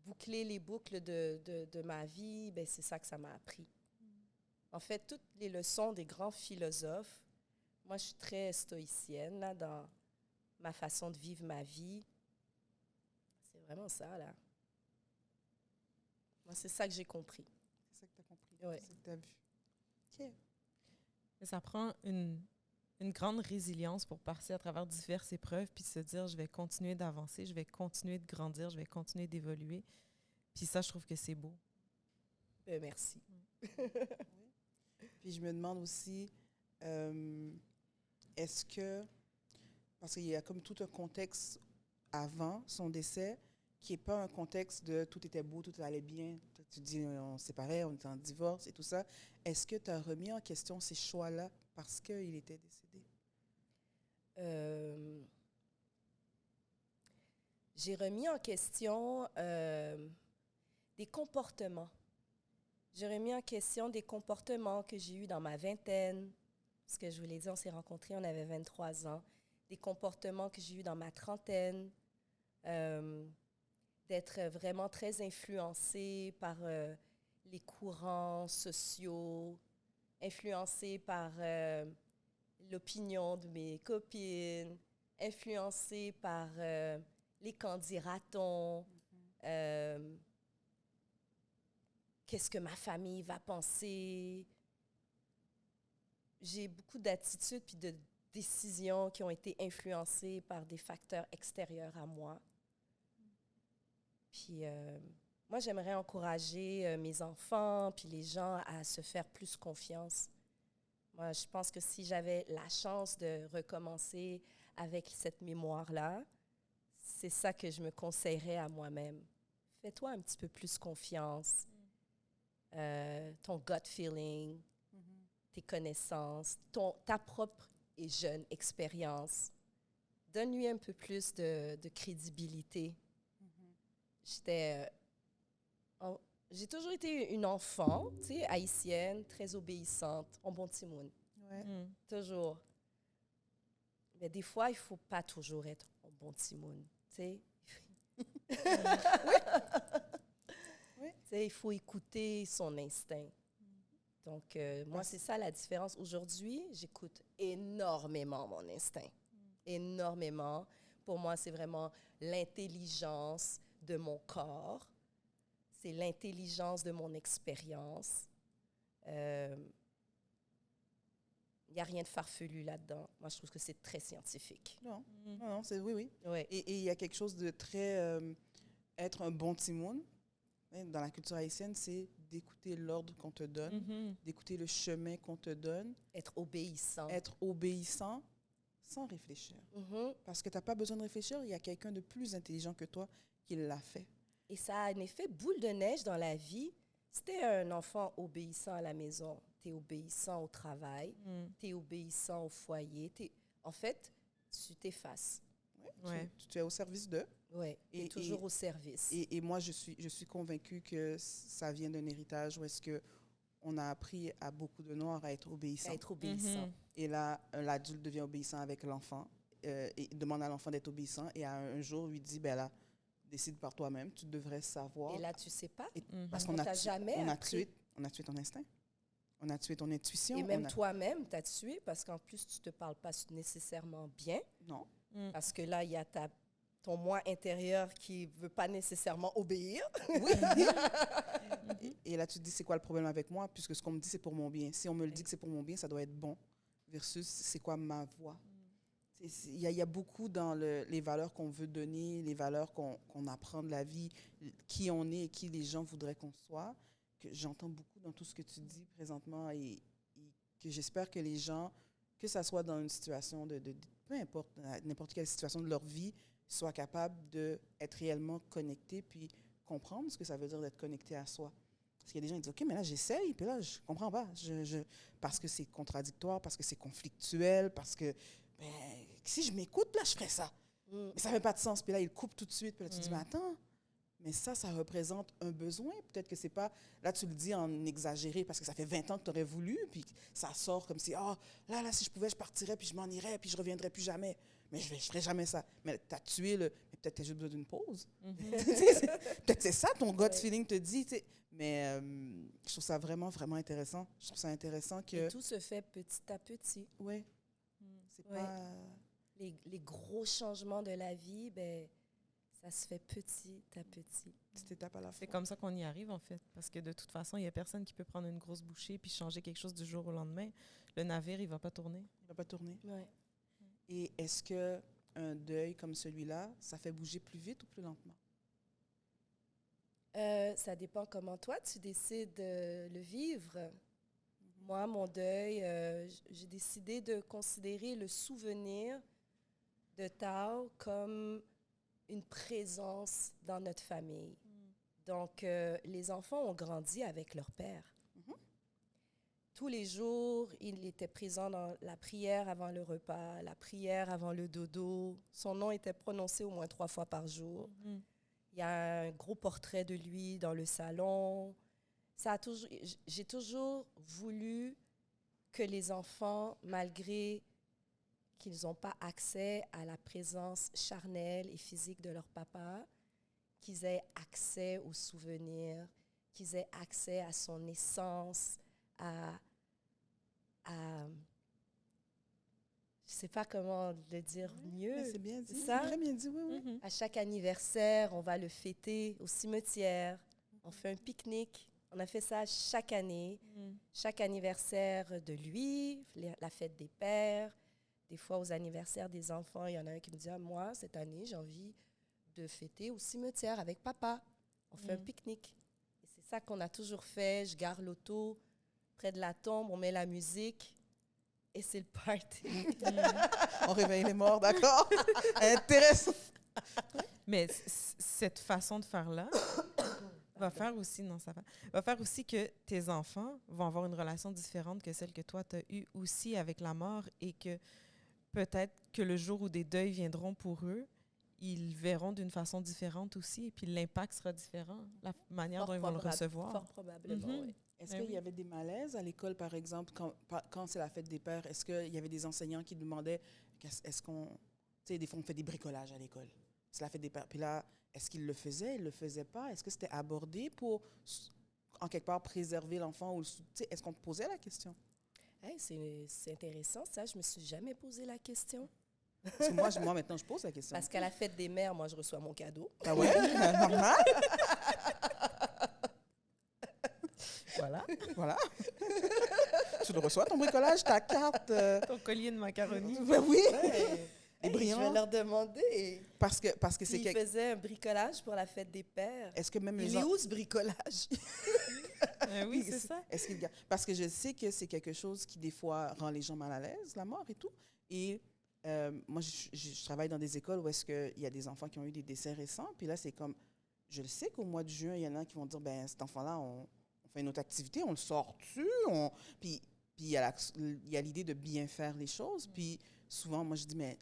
Speaker 6: boucler les boucles de ma vie, ben, c'est ça que ça m'a appris. En fait, toutes les leçons des grands philosophes, moi, je suis très stoïcienne là, dans ma façon de vivre ma vie. C'est vraiment ça, là. Moi, c'est ça que j'ai compris.
Speaker 1: C'est ça que tu as compris.
Speaker 6: Ouais.
Speaker 1: C'est ça que tu as vu. OK.
Speaker 2: Mais ça prend une grande résilience pour passer à travers diverses épreuves puis se dire, je vais continuer d'avancer, je vais continuer de grandir, je vais continuer d'évoluer. Puis ça, je trouve que c'est beau.
Speaker 6: Merci.
Speaker 1: Puis je me demande aussi, est-ce que, parce qu'il y a comme tout un contexte avant son décès, qui n'est pas un contexte de tout était beau, tout allait bien, tu dis on se séparait, on était en divorce et tout ça. Est-ce que tu as remis en question ces choix-là parce qu'il était décédé?
Speaker 6: J'ai remis en question des comportements. J'ai remis en question des comportements que j'ai eus dans ma vingtaine. Parce que je vous l'ai dit, on s'est rencontrés, on avait 23 ans. Des comportements que j'ai eus dans ma trentaine. D'être vraiment très influencée par les courants sociaux, influencée par l'opinion de mes copines, influencée par les candidatons. Qu'est-ce que ma famille va penser? J'ai beaucoup d'attitudes puis de décisions qui ont été influencées par des facteurs extérieurs à moi. Puis moi, j'aimerais encourager mes enfants puis les gens à se faire plus confiance. Moi, je pense que si j'avais la chance de recommencer avec cette mémoire-là, c'est ça que je me conseillerais à moi-même. Fais-toi un petit peu plus confiance. Ton gut feeling, tes connaissances, ta propre et jeune expérience. Donne-lui un peu plus de crédibilité. J'ai toujours été une enfant, tu sais, haïtienne, très obéissante, en bon timoun.
Speaker 1: Ouais.
Speaker 6: Toujours. Mais des fois, il ne faut pas toujours être en bon timoun, tu sais.
Speaker 1: Oui.
Speaker 6: Tu sais, il faut écouter son instinct. Donc, moi, c'est ça la différence. Aujourd'hui, j'écoute énormément mon instinct. Énormément. Pour moi, c'est vraiment l'intelligence de mon corps. C'est l'intelligence de mon expérience. Il n'y a rien de farfelu là-dedans. Moi, je trouve que c'est très scientifique.
Speaker 1: Non, non, c'est oui.
Speaker 6: Ouais.
Speaker 1: Et il y a quelque chose de très... être un bon timoun, dans la culture haïtienne, c'est d'écouter l'ordre qu'on te donne, d'écouter le chemin qu'on te donne.
Speaker 6: Être obéissant.
Speaker 1: Être obéissant sans réfléchir. Parce que tu n'as pas besoin de réfléchir, il y a quelqu'un de plus intelligent que toi qui l'a fait.
Speaker 6: Et ça a un effet boule de neige dans la vie. Si tu es un enfant obéissant à la maison, tu es obéissant au travail, tu es obéissant au foyer, en fait, tu t'effaces.
Speaker 1: Ouais. Tu es au service d'eux.
Speaker 6: Oui, tu es toujours au service.
Speaker 1: Et moi, je suis convaincue que ça vient d'un héritage où est-ce qu'on a appris à beaucoup de Noirs à être obéissants.
Speaker 6: À être obéissant.
Speaker 1: Et là, l'adulte devient obéissant avec l'enfant et demande à l'enfant d'être obéissant. Et un jour, lui dit, ben là, décide par toi-même, tu devrais savoir.
Speaker 6: Et là, tu ne sais pas.
Speaker 1: Parce qu'on a tué ton instinct. On a tué ton intuition.
Speaker 6: Et même toi-même, tu as tué parce qu'en plus, tu ne te parles pas nécessairement bien.
Speaker 1: Non.
Speaker 6: Parce que là, il y a ton moi intérieur qui ne veut pas nécessairement obéir.
Speaker 1: Oui. Et là, tu te dis, c'est quoi le problème avec moi? Puisque ce qu'on me dit, c'est pour mon bien. Si on me le dit que c'est pour mon bien, ça doit être bon. Versus, c'est quoi ma voix? Il y a beaucoup dans les valeurs qu'on veut donner, les valeurs qu'on apprend de la vie, qui on est et qui les gens voudraient qu'on soit, que j'entends beaucoup dans tout ce que tu dis présentement et que j'espère que les gens, que ça soit dans une situation peu importe, n'importe quelle situation de leur vie, soient capables d'être réellement connectés puis comprendre ce que ça veut dire d'être connecté à soi. Parce qu'il y a des gens qui disent « OK, mais là, j'essaye, puis là, je comprends pas. Parce que c'est contradictoire, parce que c'est conflictuel, parce que ben, si je m'écoute, là, je ferais ça. Mais ça fait pas de sens. Puis là, il coupe tout de suite. Puis là, tu te dis « Mais attends, mais ça représente un besoin. Peut-être que c'est pas... » Là, tu le dis en exagéré parce que ça fait 20 ans que tu aurais voulu, puis ça sort comme si « Ah, là, si je pouvais, je partirais, puis je m'en irais, puis je reviendrais plus jamais. » Mais je ferais jamais ça. Mais tu as tué le... Mais peut-être que tu as juste besoin d'une pause. Peut-être c'est ça, ton gut feeling te dit. T'sais. Mais je trouve ça vraiment, vraiment intéressant. Je trouve ça intéressant que...
Speaker 6: Et tout se fait petit à petit.
Speaker 1: Oui. C'est pas...
Speaker 6: Les gros changements de la vie, ben, ça se fait petit à petit.
Speaker 1: Petite étape à la fois.
Speaker 2: C'est comme ça qu'on y arrive, en fait. Parce que de toute façon, il n'y a personne qui peut prendre une grosse bouchée puis changer quelque chose du jour au lendemain. Le navire, il ne va pas tourner.
Speaker 1: Il ne va pas tourner.
Speaker 6: Ouais.
Speaker 1: Et est-ce qu'un deuil comme celui-là, ça fait bouger plus vite ou plus lentement?
Speaker 6: Ça dépend comment toi, tu décides de le vivre. Moi, mon deuil, j'ai décidé de considérer le souvenir de Tao comme une présence dans notre famille. Donc, les enfants ont grandi avec leur père. Tous les jours, il était présent dans la prière avant le repas, la prière avant le dodo. Son nom était prononcé au moins 3 fois par jour. Il y a un gros portrait de lui dans le salon. J'ai toujours voulu que les enfants, malgré qu'ils n'ont pas accès à la présence charnelle et physique de leur papa, qu'ils aient accès aux souvenirs, qu'ils aient accès à son essence, je ne sais pas comment le dire mieux.
Speaker 1: C'est bien dit.
Speaker 6: Ça?
Speaker 1: Très bien dit, oui.
Speaker 6: À chaque anniversaire, on va le fêter au cimetière. On fait un pique-nique. On a fait ça chaque année. Chaque anniversaire de lui, la fête des pères. Des fois, aux anniversaires des enfants, il y en a un qui me dit « Ah, moi, cette année, j'ai envie de fêter au cimetière avec papa. » On fait un pique-nique. Et c'est ça qu'on a toujours fait. Je gare l'auto près de la tombe, on met la musique et c'est le party.
Speaker 1: On réveille les morts, d'accord? Intéressant.
Speaker 2: Mais cette façon de faire-là va faire aussi, va faire aussi que tes enfants vont avoir une relation différente que celle que toi, tu as eue aussi avec la mort et que peut-être que le jour où des deuils viendront pour eux, ils verront d'une façon différente aussi et puis l'impact sera différent, la manière dont ils vont le recevoir.
Speaker 6: Fort probablement, oui.
Speaker 1: Est-ce qu'il y avait des malaises à l'école, par exemple, quand c'est la fête des pères? Est-ce qu'il y avait des enseignants qui demandaient, est-ce qu'on... Tu sais, des fois, on fait des bricolages à l'école. C'est la fête des pères. Puis là, est-ce qu'ils le faisaient? Ils ne le faisaient pas? Est-ce que c'était abordé pour, en quelque part, préserver l'enfant? Ou est-ce qu'on te posait la question?
Speaker 6: Hey, c'est intéressant, ça. Je ne me suis jamais posé la question.
Speaker 1: Parce que moi, maintenant, je pose la question.
Speaker 6: Parce qu'à la fête des mères, moi, je reçois mon cadeau.
Speaker 1: Ah ouais? Normal? Voilà. Tu le reçois, ton bricolage, ta carte.
Speaker 2: Ton collier de macaroni.
Speaker 1: Ben oui.
Speaker 6: Les brillants. Je vais leur demander.
Speaker 1: Parce que c'est
Speaker 6: Ils faisaient un bricolage pour la fête des pères.
Speaker 1: Est-ce que même
Speaker 6: il est où ce bricolage?
Speaker 2: Oui, c'est ça.
Speaker 1: Parce que je sais que c'est quelque chose qui, des fois, rend les gens mal à l'aise, la mort et tout. Et moi, je travaille dans des écoles où est-ce qu'il y a des enfants qui ont eu des décès récents. Puis là, c'est comme, je le sais qu'au mois de juin, il y en a qui vont dire, ben cet enfant-là, on fait une autre activité, on le sort dessus. Puis il y a l'idée de bien faire les choses. Puis souvent, moi, je dis, mais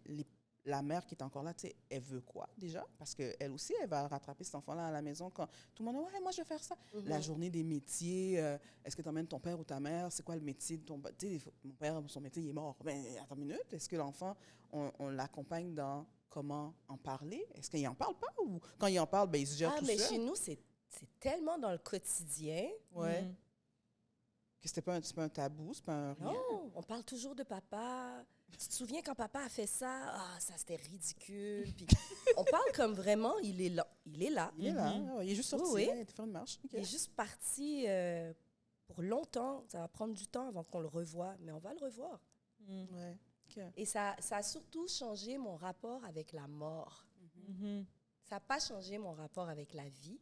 Speaker 1: la mère qui est encore là, tu sais, elle veut quoi déjà? Parce qu'elle aussi, elle va rattraper cet enfant-là à la maison quand tout le monde dit, ouais, moi, je vais faire ça. La journée des métiers, est-ce que tu emmènes ton père ou ta mère? C'est quoi le métier de ton... Tu sais, mon père, son métier, il est mort. Ben, attends une minute, est-ce que l'enfant, on l'accompagne dans comment en parler? Est-ce qu'il n'en parle pas? Ou quand il en parle, ben, il se gère tout seul?
Speaker 6: Mais chez nous, c'est tellement dans le quotidien.
Speaker 1: Ouais. Que c'est pas un tabou, c'est pas un rien.
Speaker 6: Non, on parle toujours de papa. Tu te souviens quand papa a fait ça? Ah, ça, c'était ridicule. Puis on parle comme vraiment, il est là. Il est là.
Speaker 1: Il est là. Il est juste sorti.
Speaker 6: Oui.
Speaker 1: Il a fait une marche. Okay.
Speaker 6: Il est juste parti pour longtemps. Ça va prendre du temps avant qu'on le revoie, mais on va le revoir.
Speaker 1: Ouais. OK. OK.
Speaker 6: Et ça a surtout changé mon rapport avec la mort.
Speaker 2: Mhm.
Speaker 6: Ça n'a pas changé mon rapport avec la vie.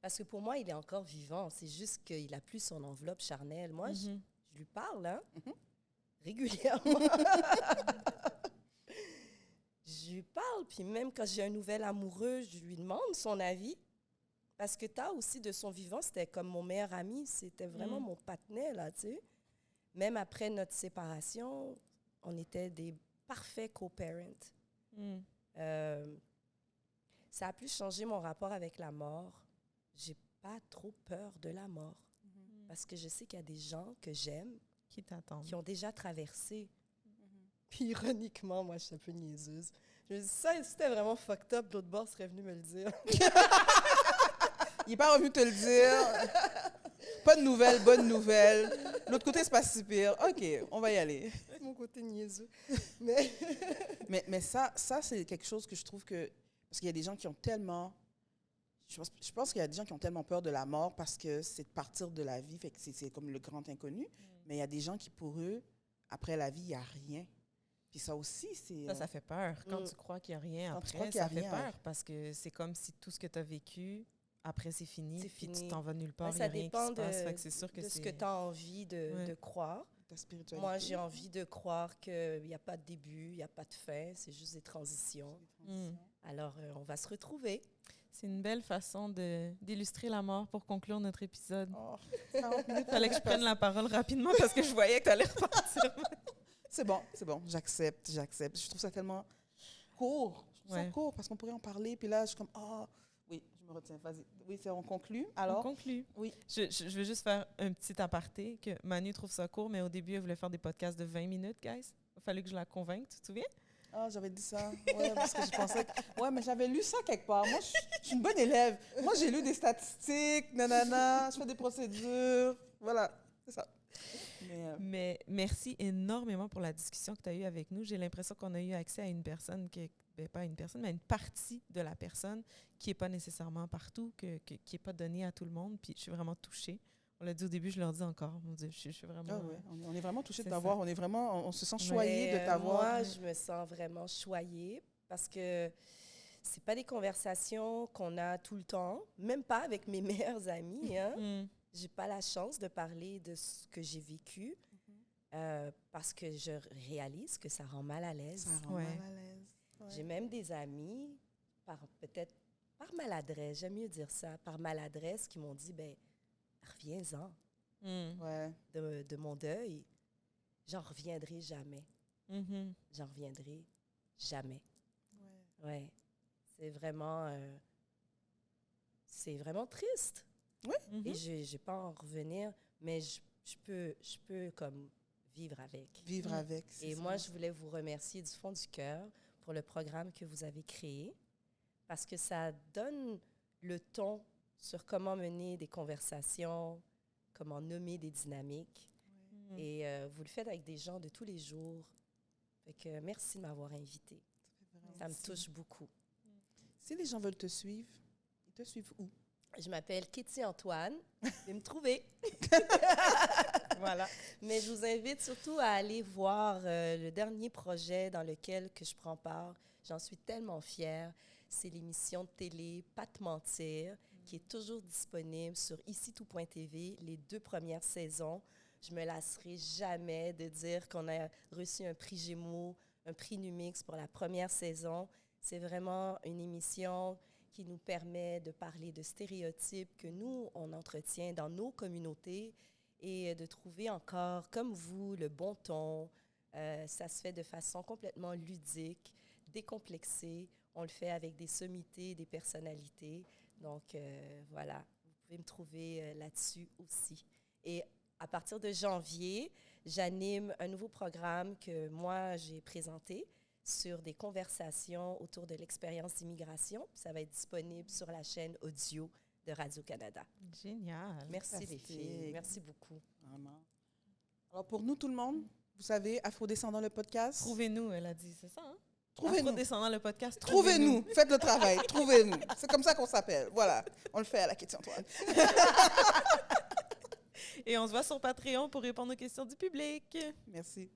Speaker 6: Parce que pour moi, il est encore vivant. C'est juste qu'il n'a plus son enveloppe charnelle. Moi, je lui parle, hein, régulièrement. Je lui parle, puis même quand j'ai un nouvel amoureux, je lui demande son avis. Parce que t'as aussi de son vivant, c'était comme mon meilleur ami, c'était vraiment mon partenaire, là, tu sais. Même après notre séparation, on était des parfaits co-parents. Ça a plus changé mon rapport avec la mort. J'ai pas trop peur de la mort. Parce que je sais qu'il y a des gens que j'aime
Speaker 2: Qui t'attendent.
Speaker 6: qui ont déjà traversé. Puis ironiquement, moi, je suis un peu niaiseuse. Je me dis, ça, si c'était vraiment fucked up, l'autre bord serait venu me le dire.
Speaker 1: Il n'est pas revenu te le dire. Pas de nouvelles, bonne nouvelle. L'autre côté, c'est pas si pire. OK, on va y aller.
Speaker 6: C'est mon côté niaiseux.
Speaker 1: Mais ça c'est quelque chose que je trouve que... Parce qu'il y a des gens qui ont tellement... Je pense qu'il y a des gens qui ont tellement peur de la mort parce que c'est de partir de la vie, fait que c'est comme le grand inconnu. Mais il y a des gens qui, pour eux, après la vie, il n'y a rien. Puis ça aussi, c'est...
Speaker 2: Ça fait peur. Quand tu crois qu'il n'y a rien
Speaker 1: Quand tu
Speaker 2: après,
Speaker 1: crois qu'il y a
Speaker 2: ça fait
Speaker 1: rien,
Speaker 2: peur parce que c'est comme si tout ce que tu as vécu, après c'est fini,
Speaker 6: C'est
Speaker 2: puis
Speaker 6: fini.
Speaker 2: tu t'en vas nulle part,
Speaker 6: Ouais,
Speaker 2: il n'y a
Speaker 6: ça
Speaker 2: rien qui
Speaker 6: dépend
Speaker 2: se passe. Fait que c'est sûr que
Speaker 6: de ce
Speaker 2: c'est...
Speaker 6: que tu as envie de croire.
Speaker 1: Ta spiritualité.
Speaker 6: Moi, j'ai envie de croire qu'il n'y a pas de début, il n'y a pas de fin, c'est juste des transitions. Alors, on va se retrouver.
Speaker 2: C'est une belle façon d'illustrer la mort pour conclure notre épisode.
Speaker 1: Oh, 40 minutes.
Speaker 2: Il fallait que je prenne la parole rapidement parce que je voyais que tu allais repartir.
Speaker 1: C'est bon. J'accepte. Je trouve ça tellement court. Je trouve ça court parce qu'on pourrait en parler. Puis là, je suis comme, oui, je me retiens. Vas-y. Oui, on conclut. Alors,
Speaker 2: On conclut.
Speaker 1: Oui.
Speaker 2: Je veux juste faire un petit aparté que Manu trouve ça court, mais au début, elle voulait faire des podcasts de 20 minutes, guys. Il a fallu que je la convainque, tu te souviens?
Speaker 1: J'avais dit ça. Ouais, parce que je pensais que... Ouais, mais j'avais lu ça quelque part. Moi, je suis une bonne élève. Moi, j'ai lu des statistiques, nanana, je fais des procédures. Voilà, c'est ça.
Speaker 2: Mais merci énormément pour la discussion que tu as eue avec nous. J'ai l'impression qu'on a eu accès à une personne, pas une personne, mais à une partie de la personne qui n'est pas nécessairement partout, qui n'est pas donnée à tout le monde. Puis je suis vraiment touchée. On l'a dit au début, je leur dis encore. Je suis vraiment...
Speaker 1: on est vraiment touchés de t'avoir. On se sent choyé de t'avoir.
Speaker 6: Moi, je me sens vraiment choyée parce que c'est pas des conversations qu'on a tout le temps, même pas avec mes meilleurs amis. Hein. J'ai pas la chance de parler de ce que j'ai vécu parce que je réalise que ça rend mal à l'aise.
Speaker 1: Ça rend mal à l'aise. Ouais.
Speaker 6: J'ai même des amis, peut-être par maladresse, j'aime mieux dire ça, par maladresse, qui m'ont dit, reviens-en de mon deuil. J'en reviendrai jamais. J'en reviendrai jamais. Ouais. C'est vraiment triste.
Speaker 1: Oui.
Speaker 6: Et je n'ai pas à en revenir, mais je peux comme vivre avec.
Speaker 1: Vivre avec,
Speaker 6: Et moi, je voulais vous remercier du fond du cœur pour le programme que vous avez créé parce que ça donne le ton sur comment mener des conversations, comment nommer des dynamiques. Et vous le faites avec des gens de tous les jours. Fait que merci de m'avoir invitée. Ça me touche beaucoup.
Speaker 1: Si les gens veulent te suivre, ils te suivent où?
Speaker 6: Je m'appelle Kitty Antoine. Vous pouvez me trouver.
Speaker 2: Voilà.
Speaker 6: Mais je vous invite surtout à aller voir le dernier projet dans lequel que je prends part. J'en suis tellement fière. C'est l'émission de télé Pas te mentir, qui est toujours disponible sur icitout.tv, les 2 premières saisons. Je me lasserai jamais de dire qu'on a reçu un prix Gémeaux, un prix Numix pour la première saison. C'est vraiment une émission qui nous permet de parler de stéréotypes que nous, on entretient dans nos communautés et de trouver encore, comme vous, le bon ton. Ça se fait de façon complètement ludique, décomplexée. On le fait avec des sommités, des personnalités. Donc, voilà, vous pouvez me trouver là-dessus aussi. Et à partir de janvier, j'anime un nouveau programme que moi, j'ai présenté sur des conversations autour de l'expérience d'immigration. Ça va être disponible sur la chaîne audio de Radio-Canada.
Speaker 2: Génial.
Speaker 6: Merci les filles. Merci beaucoup.
Speaker 1: Vraiment. Alors, pour nous, tout le monde, vous savez, Afrodescendant le podcast.
Speaker 2: Trouvez-nous, elle a dit, c'est ça, hein?
Speaker 1: Trouvez-nous.
Speaker 2: Afrodescendant le podcast.
Speaker 1: Trouvez-nous. Faites le travail. Trouvez-nous. C'est comme ça qu'on s'appelle. Voilà. On le fait à la Kitty Antoine.
Speaker 2: Et on se voit sur Patreon pour répondre aux questions du public.
Speaker 1: Merci.